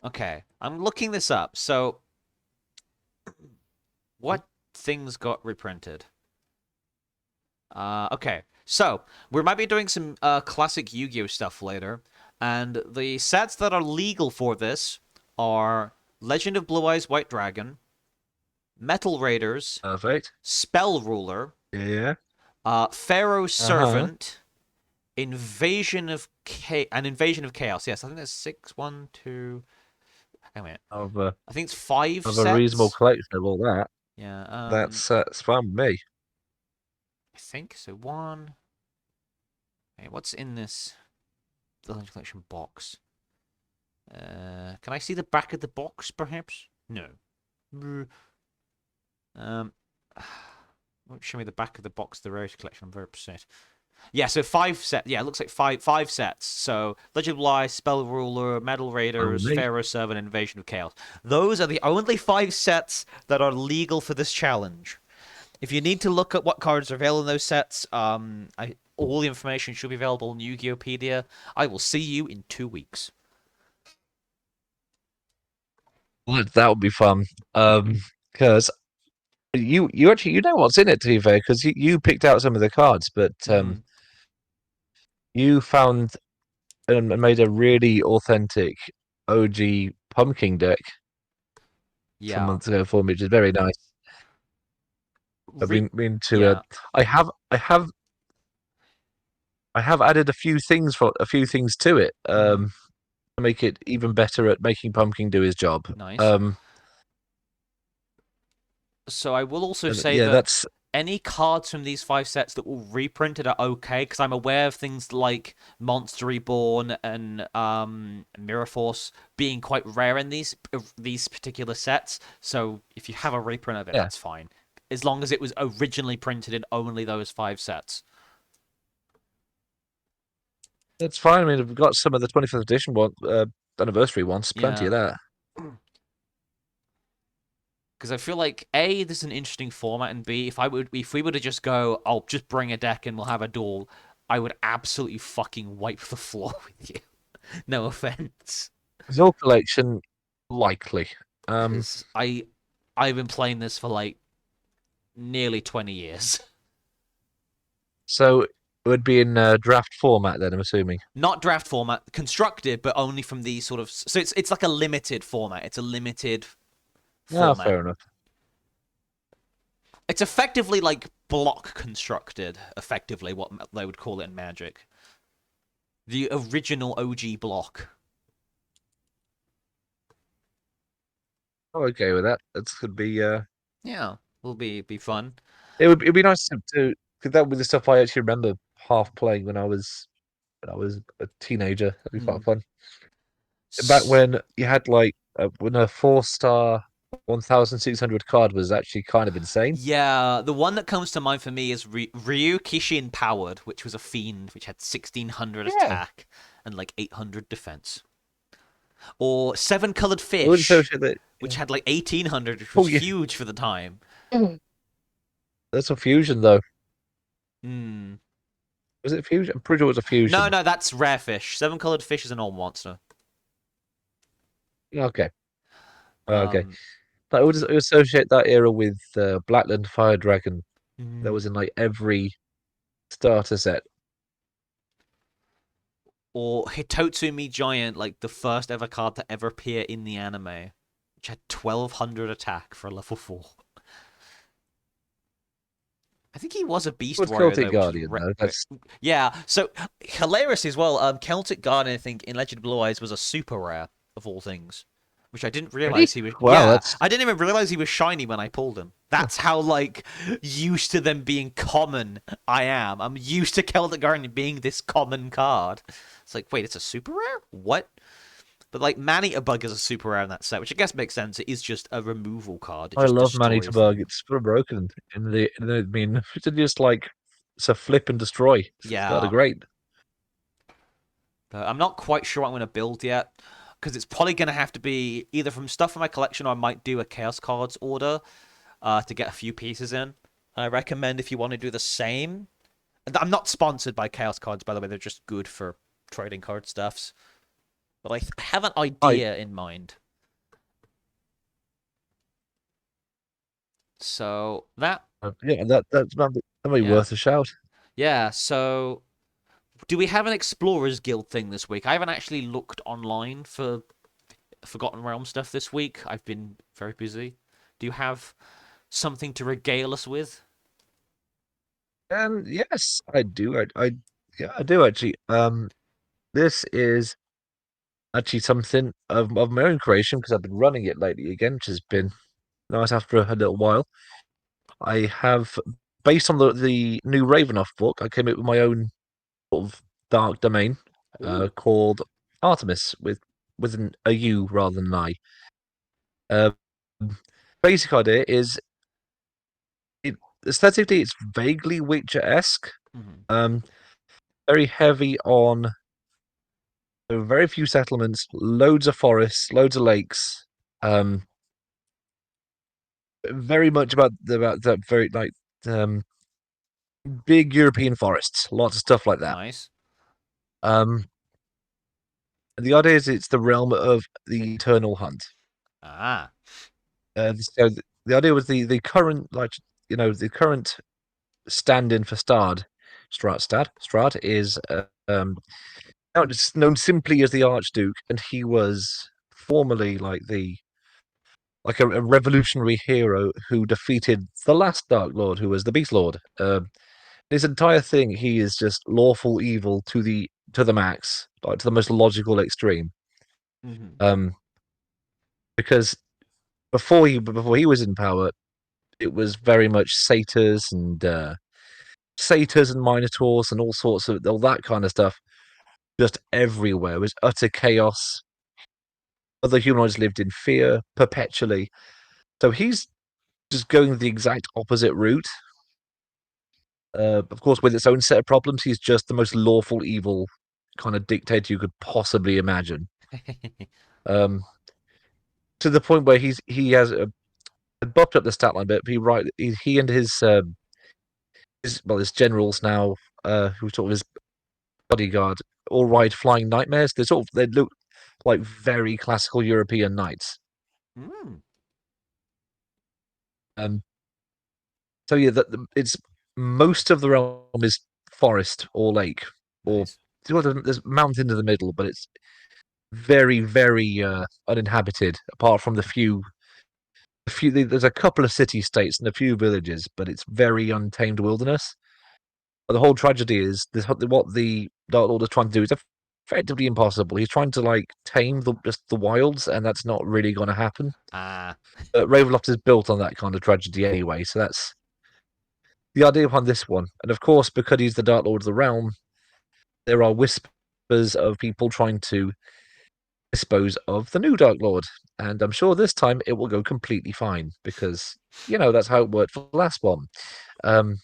Okay, I'm looking this up. So, what things got reprinted? Okay, so we might be doing some classic Yu-Gi-Oh stuff later, and the sets that are legal for this are Legend of Blue Eyes White Dragon, Metal Raiders, Perfect. Spell Ruler, Yeah. Pharaoh's Uh huh. Servant, Invasion of Chaos. Yes, I think there's six. One, two. Hang on a minute. I think it's five Of a reasonable sets. collection of all that. Yeah. That's fine with me. I think so. One. Hey, what's in this Village Collection box? Can I see the back of the box, perhaps? No. Mm. Um, won't show me the back of the box. The Rarity Collection. I'm very upset. Yeah, so 5 set. Yeah, it looks like five sets. So Legend of Lies, Spell Ruler, Metal Fine with Raiders, me. Pharaoh's Servant, and Invasion of Chaos. Those are the only 5 sets that are legal for this challenge. If you need to look at what cards are available in those sets, all the information should be available in Yu-Gi-Oh!pedia. I will see you in 2 weeks. Well, that would be fun. Because you actually you know what's in it to be fair because you picked out some of the cards, but Hmm. you found and made a really authentic OG pumpkin deck some Yeah. months ago for me, which is very nice. I've Re- been to yeah. I have I have added a few things to it Hmm. to make it even better at making pumpkin do his job. Nice. Um, So I will also say yeah, that that's any cards from these 5 sets that will reprinted are okay because I'm aware of things like Monster Reborn and Mirror Force being quite rare in these particular sets. So if you have a reprint of it, yeah, that's fine, as long as it was originally printed in only those 5 sets. that's fine. I mean, we've got some of the 25th edition anniversary ones, plenty Yeah, of that. because I feel like A, this is an interesting format, and B, if we were to just go, I'll just bring a deck and we'll have a duel, I would absolutely fucking wipe the floor with you. No offense. Your collection, likely. Um, Because I've been playing this for like nearly 20 years. so it would be in draft format then, I'm assuming. Not draft format, constructed, but only from these sort of. So it's like a limited format. It's a limited. Ah, format. fair enough. It's effectively like block constructed, effectively, what they would call it in Magic. The original OG block. I'm okay with that. That's could be. Yeah, will be fun. It'd be nice to because that was the stuff I actually remember half playing when I was a teenager. That'd be quite Mm. fun. Back when you had like when a 4-star 1,600 card was actually kind of insane. Yeah, the one that comes to mind for me is Ryu Kishin Powered, which was a fiend which had 1600 Yeah, attack and like 800 defense. Or Seven Colored I wouldn't Fish, associate that. which had like 1800, which Oh was yeah, huge for the time. that's a fusion though. Hmm. Was it fusion? I'm pretty sure it was a No, fusion. no, that's Rare Fish. Seven Colored Fish is an old monster. Okay, okay. Um, I would associate that era with Blackland Fire Dragon. That mm, was in like every starter set. or Hitotsumi Giant, like the first ever card to ever appear in the anime, which had 1200 attack for a level 4. I think he was a It Beast was Warrior Celtic though, which is Guardian though. That's yeah. So hilarious as well. Celtic Guardian, I think, in Legend of Blue Eyes was a super rare of all things, which I didn't really realize he was. wow. Yeah, That's I didn't even realize he was shiny when I pulled him. huh. That's how like used to them being common I am. I'm used to Celtic Guardian being this common card. It's like, wait, it's a super rare? What? But like Maneater Bug is a super rare in that set, which I guess makes sense. It is just a removal card. It I just love Manny destroys Tabug. things. It's sort of broken I mean, it's just like it's a flip and destroy. It's kind of Yeah. great. But I'm not quite sure what I'm going to build yet, because it's probably going to have to be either from stuff from my collection or I might do a Chaos Cards order to get a few pieces in. I recommend if you want to do the same. I'm not sponsored by Chaos Cards, by the way. They're just good for trading card stuffs. But I have an I idea in mind. So yeah, that might be yeah. worth a shout. Yeah, so do we have an Explorers Guild thing this week? I haven't actually looked online for Forgotten Realm stuff this week. I've been very busy. Do you have something to regale us with? And yes, I do. I yeah, I do actually. This is actually something of my own creation because I've been running it lately again, which has been nice after a little while. I have, based on the new Ravenoff book, I came up with my own sort of dark domain Ooh. called Artemis with a U rather than an I. Uh, Basic idea is it aesthetically it's vaguely Witcher-esque. Mm-hmm. Um, Very heavy on very few settlements, loads of forests, loads of lakes. Um, Very much about that very like um big European forests, lots of stuff like that. Nice. Um, the idea is it's the realm of the eternal hunt. Ah. So the idea was the current the current stand-in for Strad is now just known simply as the Archduke, and he was formerly a revolutionary hero who defeated the last Dark Lord, who was the Beast Lord. His entire thing, he is just lawful evil to the max, like to the most logical extreme. Mm-hmm. Um, because before he was in power, it was very much satyrs and minotaurs and all sorts of all that kind of stuff, just everywhere. It was utter chaos. Other humanoids lived in fear perpetually. So he's just going the exact opposite route. Of course, with its own set of problems, he's just the most lawful evil kind of dictator you could possibly imagine. Um, to the point where he has bumped up the stat line a bit. He and his generals now, who sort of his bodyguard, all ride flying nightmares. They look like very classical European knights. Mm. Um, so yeah, it's most of the realm is forest or lake or Nice. there's mountain in the middle, but it's very uninhabited apart from the few there's a couple of city states and a few villages, but it's very untamed wilderness. But the whole tragedy is what the Dark Lord is trying to do is effectively impossible. He's trying to like tame just the wilds, and that's not really going to happen. Ah, Ravenloft is built on that kind of tragedy anyway, so that's the idea behind this one. And of course, because he's the Dark Lord of the realm, there are whispers of people trying to dispose of the new Dark Lord. And I'm sure this time it will go completely fine because, that's how it worked for the last one. Um,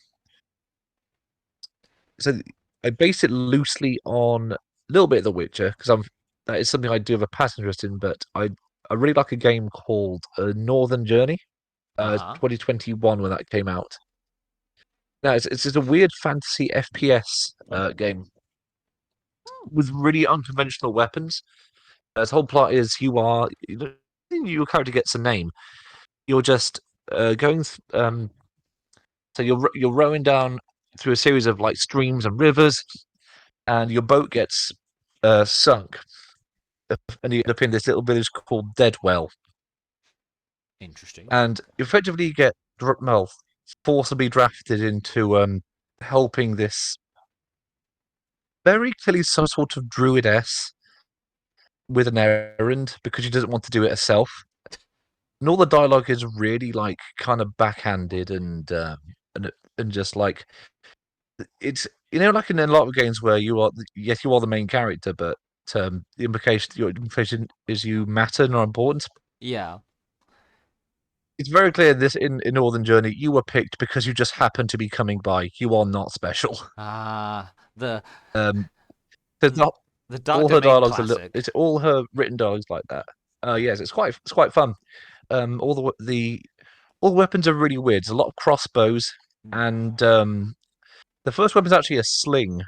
so I base it loosely on a little bit of The Witcher because that is something I do have a past interest in, but I really like a game called Northern Journey, uh-huh. 2021 when that came out. Now it's just a weird fantasy FPS game with really unconventional weapons. Its whole plot is your character gets a name. You're just going. So you're rowing down through a series of like streams and rivers, and your boat gets sunk, and you end up in this little village called Deadwell, Interesting. and you effectively get forcibly drafted into helping this very clearly some sort of druidess with an errand because she doesn't want to do it herself. And all the dialogue is really like kind of backhanded and just like it's like in a lot of games where you are the main character, but your implication is you matter and are important. Yeah. It's very clear in Northern Journey you were picked because you just happened to be coming by. You are not special. Ah, the Um, there's not the Dark all her Domain dialogues classic. it's all her written dialogues like that. Yes, it's quite fun. All the weapons are really weird. There's a lot of crossbows, Hmm. and the first weapon's actually a sling.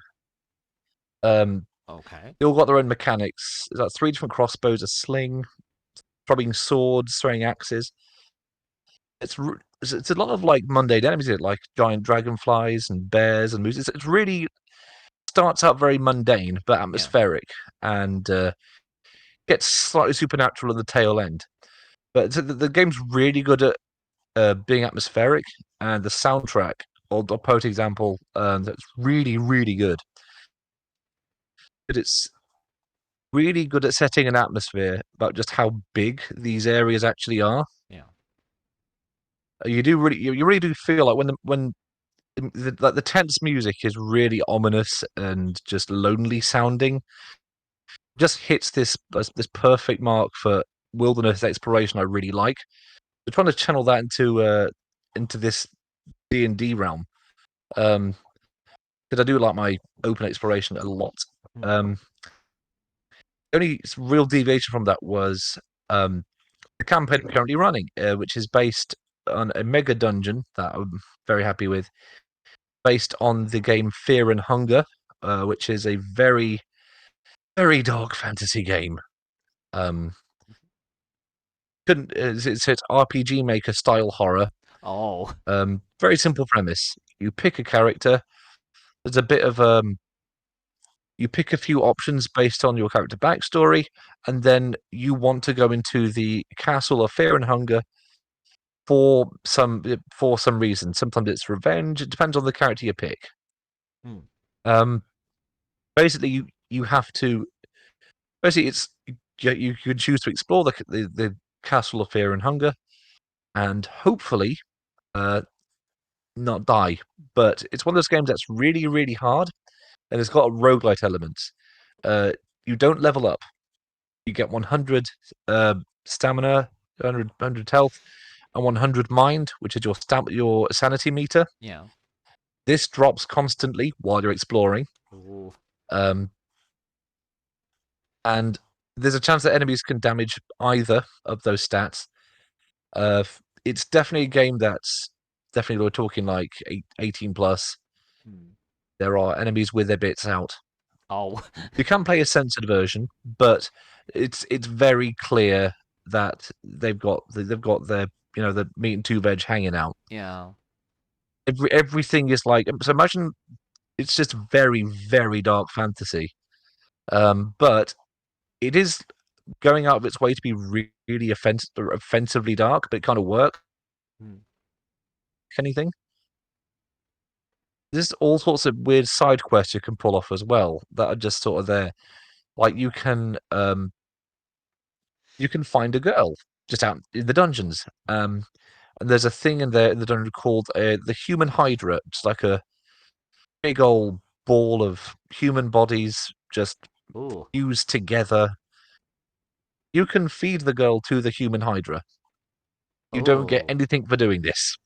Um, Okay. they all got their own mechanics. There's like three different crossbows, a sling, throwing swords, throwing axes. It's a lot of like mundane enemies, like giant dragonflies and bears and moose. It's really starts out very mundane but Yeah. atmospheric, and gets slightly supernatural at the tail end. But the game's really good at being atmospheric, and the soundtrack, or the poet example, that's really, really good. But it's really good at setting an atmosphere about just how big these areas actually are. Yeah. You really do feel like when the tense music is really ominous and just lonely sounding. Just hits this perfect mark for wilderness exploration. I really like. We're trying to channel that into this D&D realm. Because I do like my open exploration a lot. Hmm. Um, the only real deviation from that was the campaign I'm currently running, which is based on a mega dungeon that I'm very happy with, based on the game Fear and Hunger, which is a very, very dark fantasy game. Um, it's RPG Maker style horror. Oh. Very simple premise. You pick a character. There's a bit of you pick a few options based on your character backstory, and then you want to go into the castle of Fear and Hunger for some reason. Sometimes it's revenge. It depends on the character you pick. Hmm. Um, basically, you have to. Basically, you can choose to explore the castle of Fear and Hunger, and hopefully, uh, not die. But it's one of those games that's really, really hard, and it's got a roguelite element. Uh, you don't level up. You get 100 stamina, 100 health, and 100 mind, which is your sanity meter. Yeah. This drops constantly while you're exploring, Ooh. um, and there's a chance that enemies can damage either of those stats. It's definitely a game that's definitely we're talking like 18 plus. Hmm. There are enemies with their bits out. Oh. You can play a censored version, but it's very clear that they've got their the meat and two veg hanging out. Yeah. Everything is like so. Imagine it's just very very dark fantasy, but it is going out of its way to be really offensively dark, but it kind of works. Hmm. Anything. There's all sorts of weird side quests you can pull off as well that are just sort of there. Like you can find a girl just out in the dungeons. And there's a thing in there in the dungeon called the Human Hydra. It's like a big old ball of human bodies just Ooh. fused together. You can feed the girl to the Human Hydra. You don't get Oh. anything for doing this.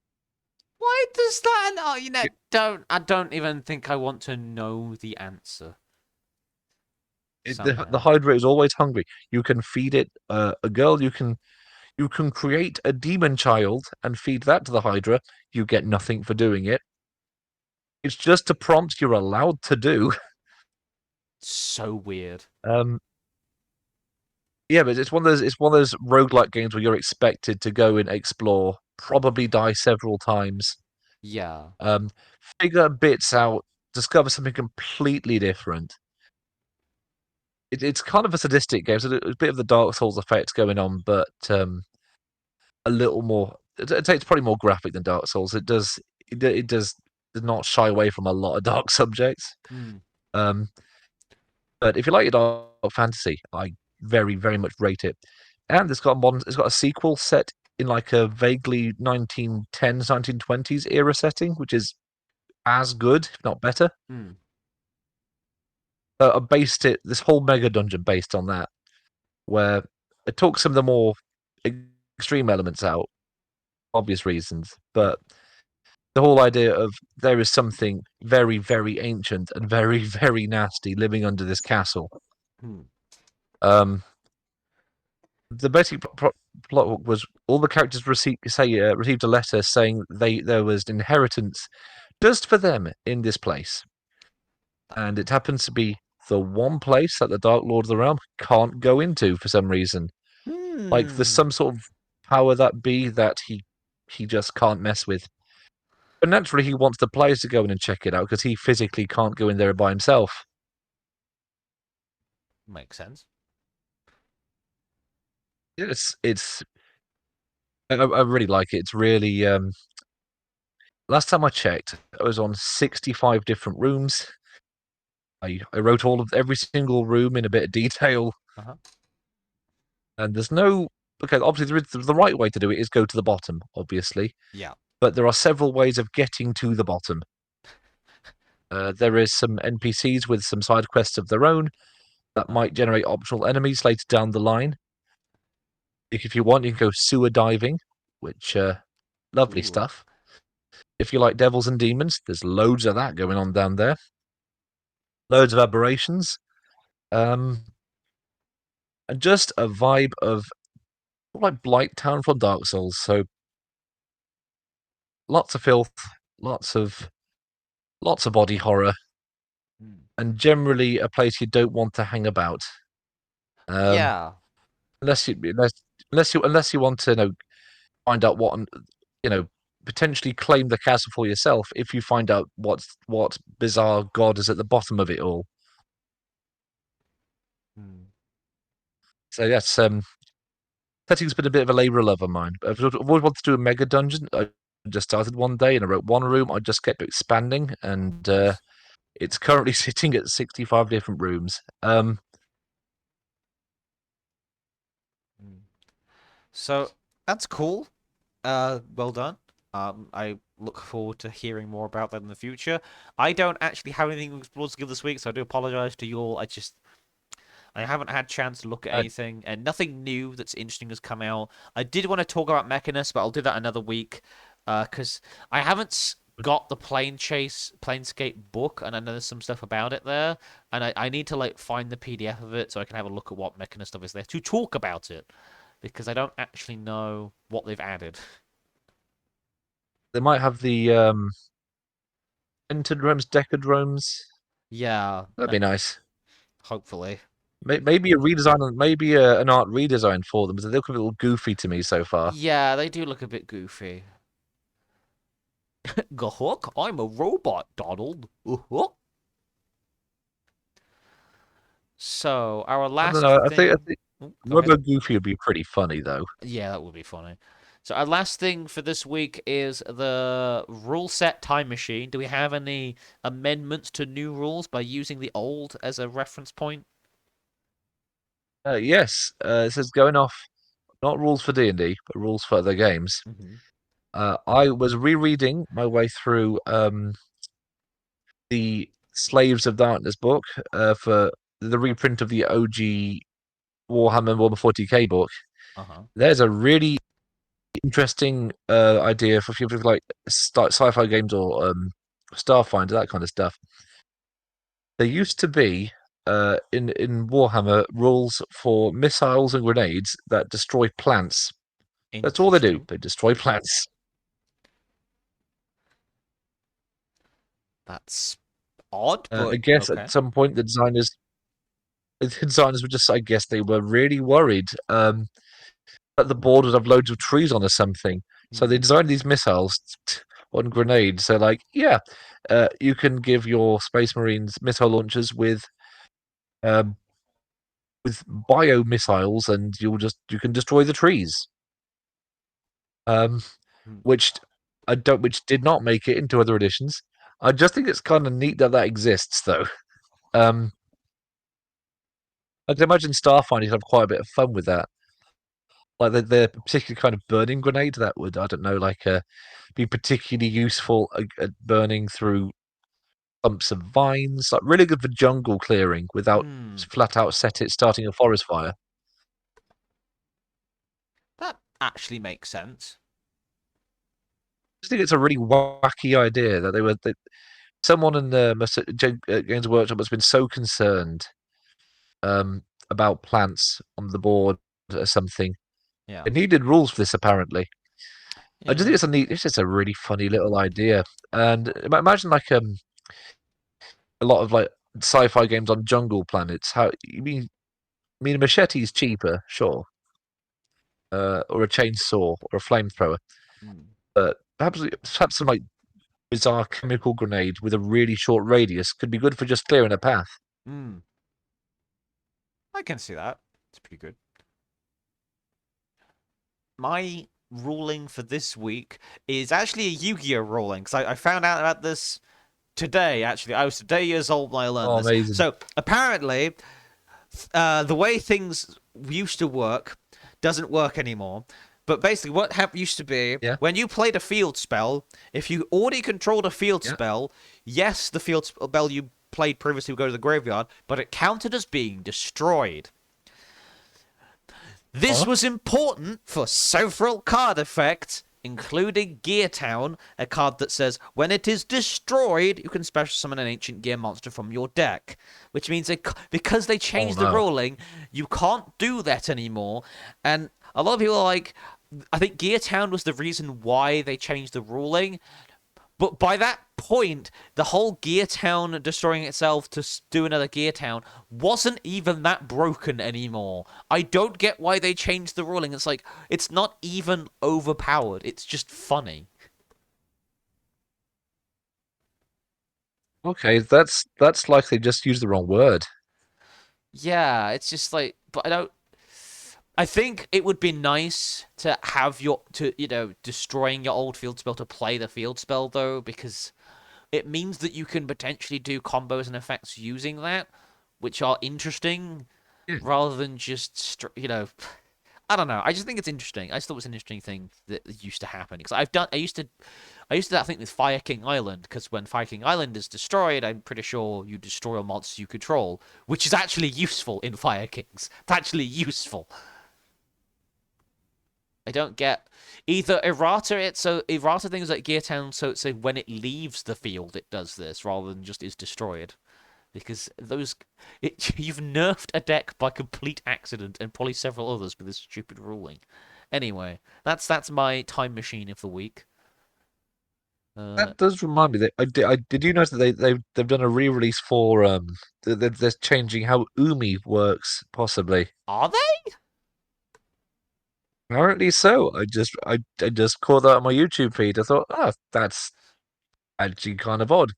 Why does that? Oh, you know, It- don't. I don't even think I want to know the answer. the Somehow. Hydra is always hungry. You can feed it a girl. You can create a demon child and feed that to the Hydra. You get nothing for doing it. It's just a prompt you're allowed to do. So weird. Um, yeah, but it's one of those roguelike games where you're expected to go and explore, probably die several times, Yeah. um, figure bits out, discover something completely different. It's kind of a sadistic game, so there's a bit of the Dark Souls effect going on, but a little more. It's probably more graphic than Dark Souls. It does not shy away from a lot of dark subjects. Hmm. Um, but if you like your dark fantasy, I very very much rate it. And it's got a sequel set in like a vaguely 1910s 1920s era setting, which is as good, if not better. Hmm. I based this whole mega dungeon based on that, where it took some of the more extreme elements out, obvious reasons, but the whole idea of there is something very, very ancient and very, very nasty living under this castle. Hmm. Um, the basic plot was all the characters received a letter saying there was inheritance just for them in this place, and it happens to be the one place that the Dark Lord of the Realm can't go into for some reason. Like there's Hmm. some sort of power that be that he just can't mess with. But naturally, he wants the players to go in and check it out because he physically can't go in there by himself. Makes sense. It's I really like it. It's really last time I checked, I was on 65 different rooms. I wrote all of every single room in a bit of detail, Uh huh. and there's no okay. Obviously, the right way to do it is go to the bottom, obviously, Yeah. but there are several ways of getting to the bottom. There is some NPCs with some side quests of their own that Uh-huh. might generate optional enemies later down the line. If you want, you can go sewer diving, which lovely Ooh. stuff. If you like devils and demons, there's loads of that going on down there. Loads of aberrations. Um, and just a vibe of like Blight Town from Dark Souls. So lots of filth, lots of body horror, Hmm. and generally a place you don't want to hang about. Um, Yeah. unless you want to find out you know potentially claim the castle for yourself if you find out what bizarre god is at the bottom of it all. Hmm. So yes, setting's been a bit of a labour of love of mine. I've always wanted to do a mega dungeon. I just started one day and I wrote one room. I just kept expanding, and Nice. it's currently sitting at 65 different rooms. Hmm. So that's cool. Well done. I look forward to hearing more about that in the future. I don't actually have anything to give this week, so I do apologize to you all. I haven't had a chance to look at Uh, anything, and nothing new that's interesting has come out. I did want to talk about Mechanus, but I'll do that another week, because I haven't got the Planescape book, and I know there's some stuff about it there, and I need to like find the PDF of it so I can have a look at what Mechanus stuff is there to talk about it, because I don't actually know what they've added. they might have the pentadromes, decadromes. Yeah, That'd be nice. hopefully. Maybe a redesign, maybe an art redesign for them, but they look a little goofy to me so far. Yeah, they do look a bit goofy. Gahuk, I'm a robot, Donald. Uh-huh. So, our I don't last know. thing. Oh, go ahead. Robo Goofy would be pretty funny though. Yeah, that would be funny. So our last thing for this week is the rule set time machine. Do we have any amendments to new rules by using the old as a reference point? Yes, it says going off not rules for D&D, but rules for other games. Mm-hmm. I was rereading my way through the Slaves of Darkness book for the reprint of the OG Warhammer 40K book. Uh-huh. There's a really interesting idea for people who like sci-fi games or Starfinder, that kind of stuff. There used to be in Warhammer rules for missiles and grenades that destroy plants. That's all they do. Interesting. They destroy plants. That's odd, I but guess at okay. some point the designers were just, I guess they were really worried that the board would have loads of trees on or something. So they Hmm. designed these missiles on grenades. So like, yeah, you can give your Space Marines missile launchers um, with bio missiles, and you can destroy the trees. Um, Hmm. which which did not make it into other editions. I just think it's kind of neat that that exists, though. Um, I can imagine Starfinder would have quite a bit of fun with that. Like the particular kind of burning grenade that would, I don't know, like be particularly useful at burning through clumps of vines. Like really good for jungle clearing without Hmm. flat out starting a forest fire. That actually makes sense. I think it's a really wacky idea that someone in the Games Workshop has been so concerned um, about plants on the board or something. Yeah. It needed rules for this apparently. I just think Yeah. it's just a really funny little idea. And imagine like a lot of like sci-fi games on jungle planets. How you mean? I mean, a machete is cheaper, sure, or a chainsaw or a flamethrower, Hmm. but perhaps some like bizarre chemical grenade with a really short radius could be good for just clearing a path. Hmm. I can see that. It's pretty good. My ruling for this week is actually a Yu-Gi-Oh ruling because I found out about this today. Actually, I was today years old when I learned Oh, this. amazing! So apparently, the way things used to work doesn't work anymore. But basically, what used to be Yeah, when you played a field spell, if you already controlled a field yeah. spell, yes, the field spell you played previously would go to the graveyard, but it counted as being destroyed. This Huh? was important for several card effects, including Gear Town, a card that says when it is destroyed, you can special summon an ancient gear monster from your deck. Which means because they Oh changed the no! ruling, you can't do that anymore. And a lot of people are like, I think Gear Town was the reason why they changed the ruling. But by that point, the whole Gear Town destroying itself to do another Gear Town wasn't even that broken anymore. I don't get why they changed the ruling. It's like, it's not even overpowered. It's just funny. Okay, that's likely just used the wrong word. Yeah, it's just like, but I don't. I think it would be nice to have destroying your old field spell to play the field spell though, because it means that you can potentially do combos and effects using that, which are interesting Yeah, rather than just I don't know. I just think it's interesting. I just thought it was an interesting thing that used to happen because I used to do that thing with Fire King Island because when Fire King Island is destroyed, I'm pretty sure you destroy a monster you control, which is actually useful in Fire Kings. It's actually useful. I don't get either errata it so errata things like Gear Town so it's when it leaves the field it does this rather than just is destroyed because you've nerfed a deck by complete accident and probably several others with this stupid ruling. Anyway, that's my time machine of the week. Uh, that does remind me that did you notice that they've done a re-release for they're changing how Umi works possibly. are they? Apparently so. I just caught that on my YouTube feed. I thought, oh, that's actually kind of odd.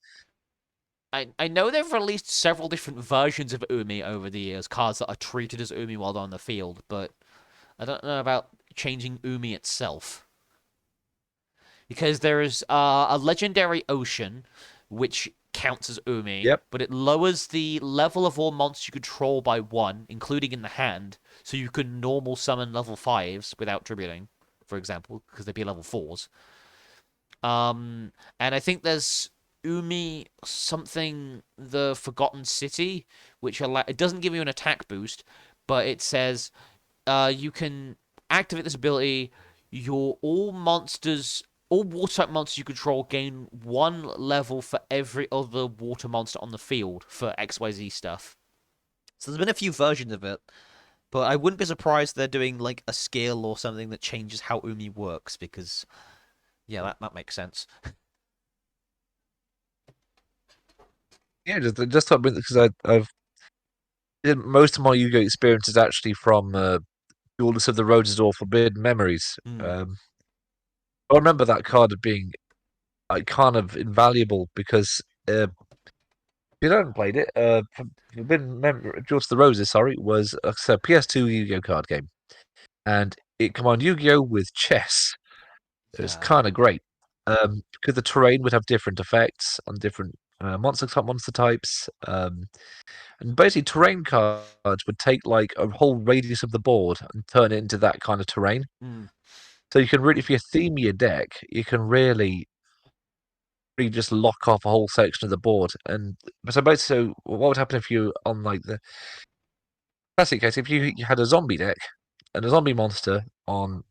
I know they've released several different versions of Umi over the years, cards that are treated as Umi while they're on the field, but I don't know about changing Umi itself. Because there is a legendary ocean, which counts as Umi, Yep. but it lowers the level of all monsters you control by one, including in the hand, so you can normal summon level 5s without tributing, for example, because they'd be level 4s. And I think there's Umi something the Forgotten City, which it doesn't give you an attack boost, but it says you can activate this ability. Your all water type monsters you control gain one level for every other water monster on the field for XYZ stuff. So there's been a few versions of it, but I wouldn't be surprised they're doing like a skill or something that changes how Umi works because yeah, that makes sense. Yeah, just because I've most of my Yu-Gi-Oh experience is actually from Duelist of the Roses or Forbidden Memories. Mm, I remember that card being like kind of invaluable because if you haven't played it, Duelist of the Roses, sorry, was a PS2 Yu-Gi-Oh card game, and it combined Yu-Gi-Oh with chess. It was yeah. kind of great because the terrain would have different effects on different monster types. And basically, terrain cards would take like a whole radius of the board and turn it into that kind of terrain. Mm, So you can really, if you theme your deck, you can really just lock off a whole section of the board. And so basically, so what would happen if you on like the classic case, if you had a zombie deck and a zombie monster um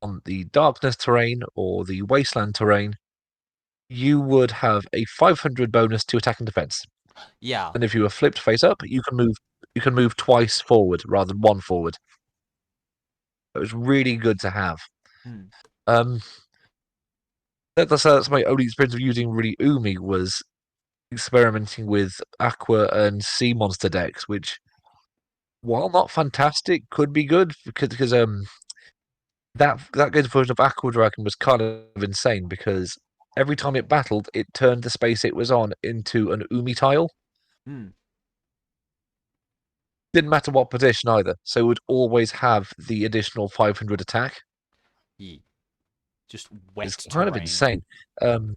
on the darkness terrain or the wasteland terrain, you would have a 500 bonus to attack and defense. yeah. And if you were flipped face up, you can move twice forward rather than one forward. It was really good to have. Mm, Um, that's my only experience of using really Umi was experimenting with Aqua and Sea Monster decks, which, while not fantastic, could be good because that good version of Aqua Dragon was kind of insane because every time it battled, it turned the space it was on into an Umi tile. mm, Didn't matter what position either, so it would always have the additional 500 attack. yeah. Just It's wet kind of terrain. insane. Um,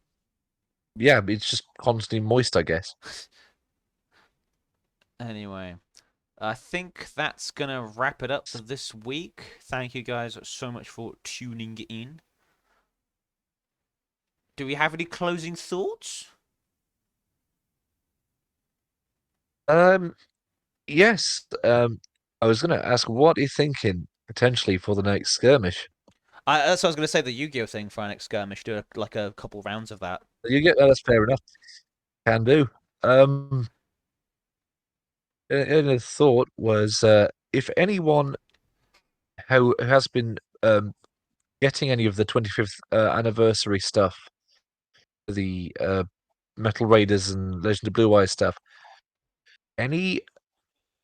yeah, it's just constantly moist, I guess. Anyway, I think that's gonna wrap it up for this week. Thank you guys so much for tuning in. Do we have any closing thoughts? Um, yes. I was going to ask, what are you thinking potentially for the next skirmish? That's what I was gonna say. The Yu-Gi-Oh thing for our next skirmish. Do like a couple rounds of that. You get that's fair enough. Can do. Um, a thought was if anyone who has been getting any of the 25th anniversary stuff, the Metal Raiders and Legend of Blue Eyes stuff, any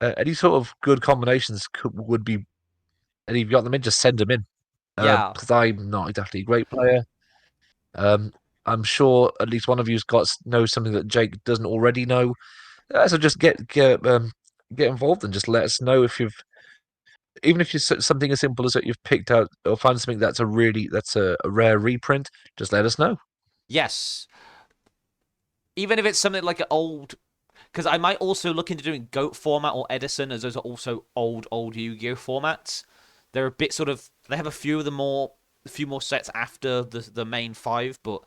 any sort of good combinations would be, and if you got them in, just send them in. Yeah. Because I'm not exactly a great player. Um, I'm sure at least one of you's got knows something that Jake doesn't already know. So just get involved and just let us know if you've even if you something as simple as that you've picked out or found something that's a rare reprint. Just let us know. Yes. Even if it's something like an old, because I might also look into doing Goat format or Edison, as those are also old Yu-Gi-Oh formats. They're a bit sort of. They have a few more sets after the main five, but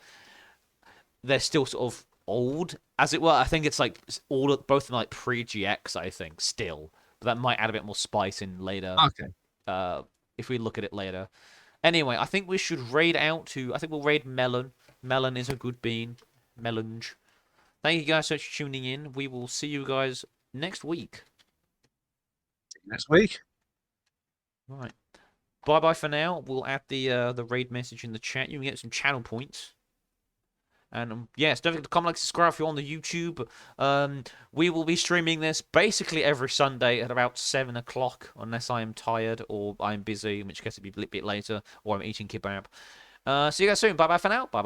they're still sort of old, as it were. I think it's like both of them like pre-GX. I think still, but that might add a bit more spice in later. Okay. If we look at it later. Anyway, I think we should raid out to. I think we'll raid Melon. Melon is a good bean. Melange. Thank you guys so much for tuning in. We will see you guys next week. Next week. Right. Bye bye for now. We'll add the raid message in the chat. You can get some channel points. And yes, don't forget to comment, like, subscribe if you're on the YouTube. We will be streaming this basically every Sunday at about 7 o'clock, unless I am tired or I'm busy, in which case it'll be a bit later, or I'm eating kebab. See you guys soon. Bye bye for now. Bye.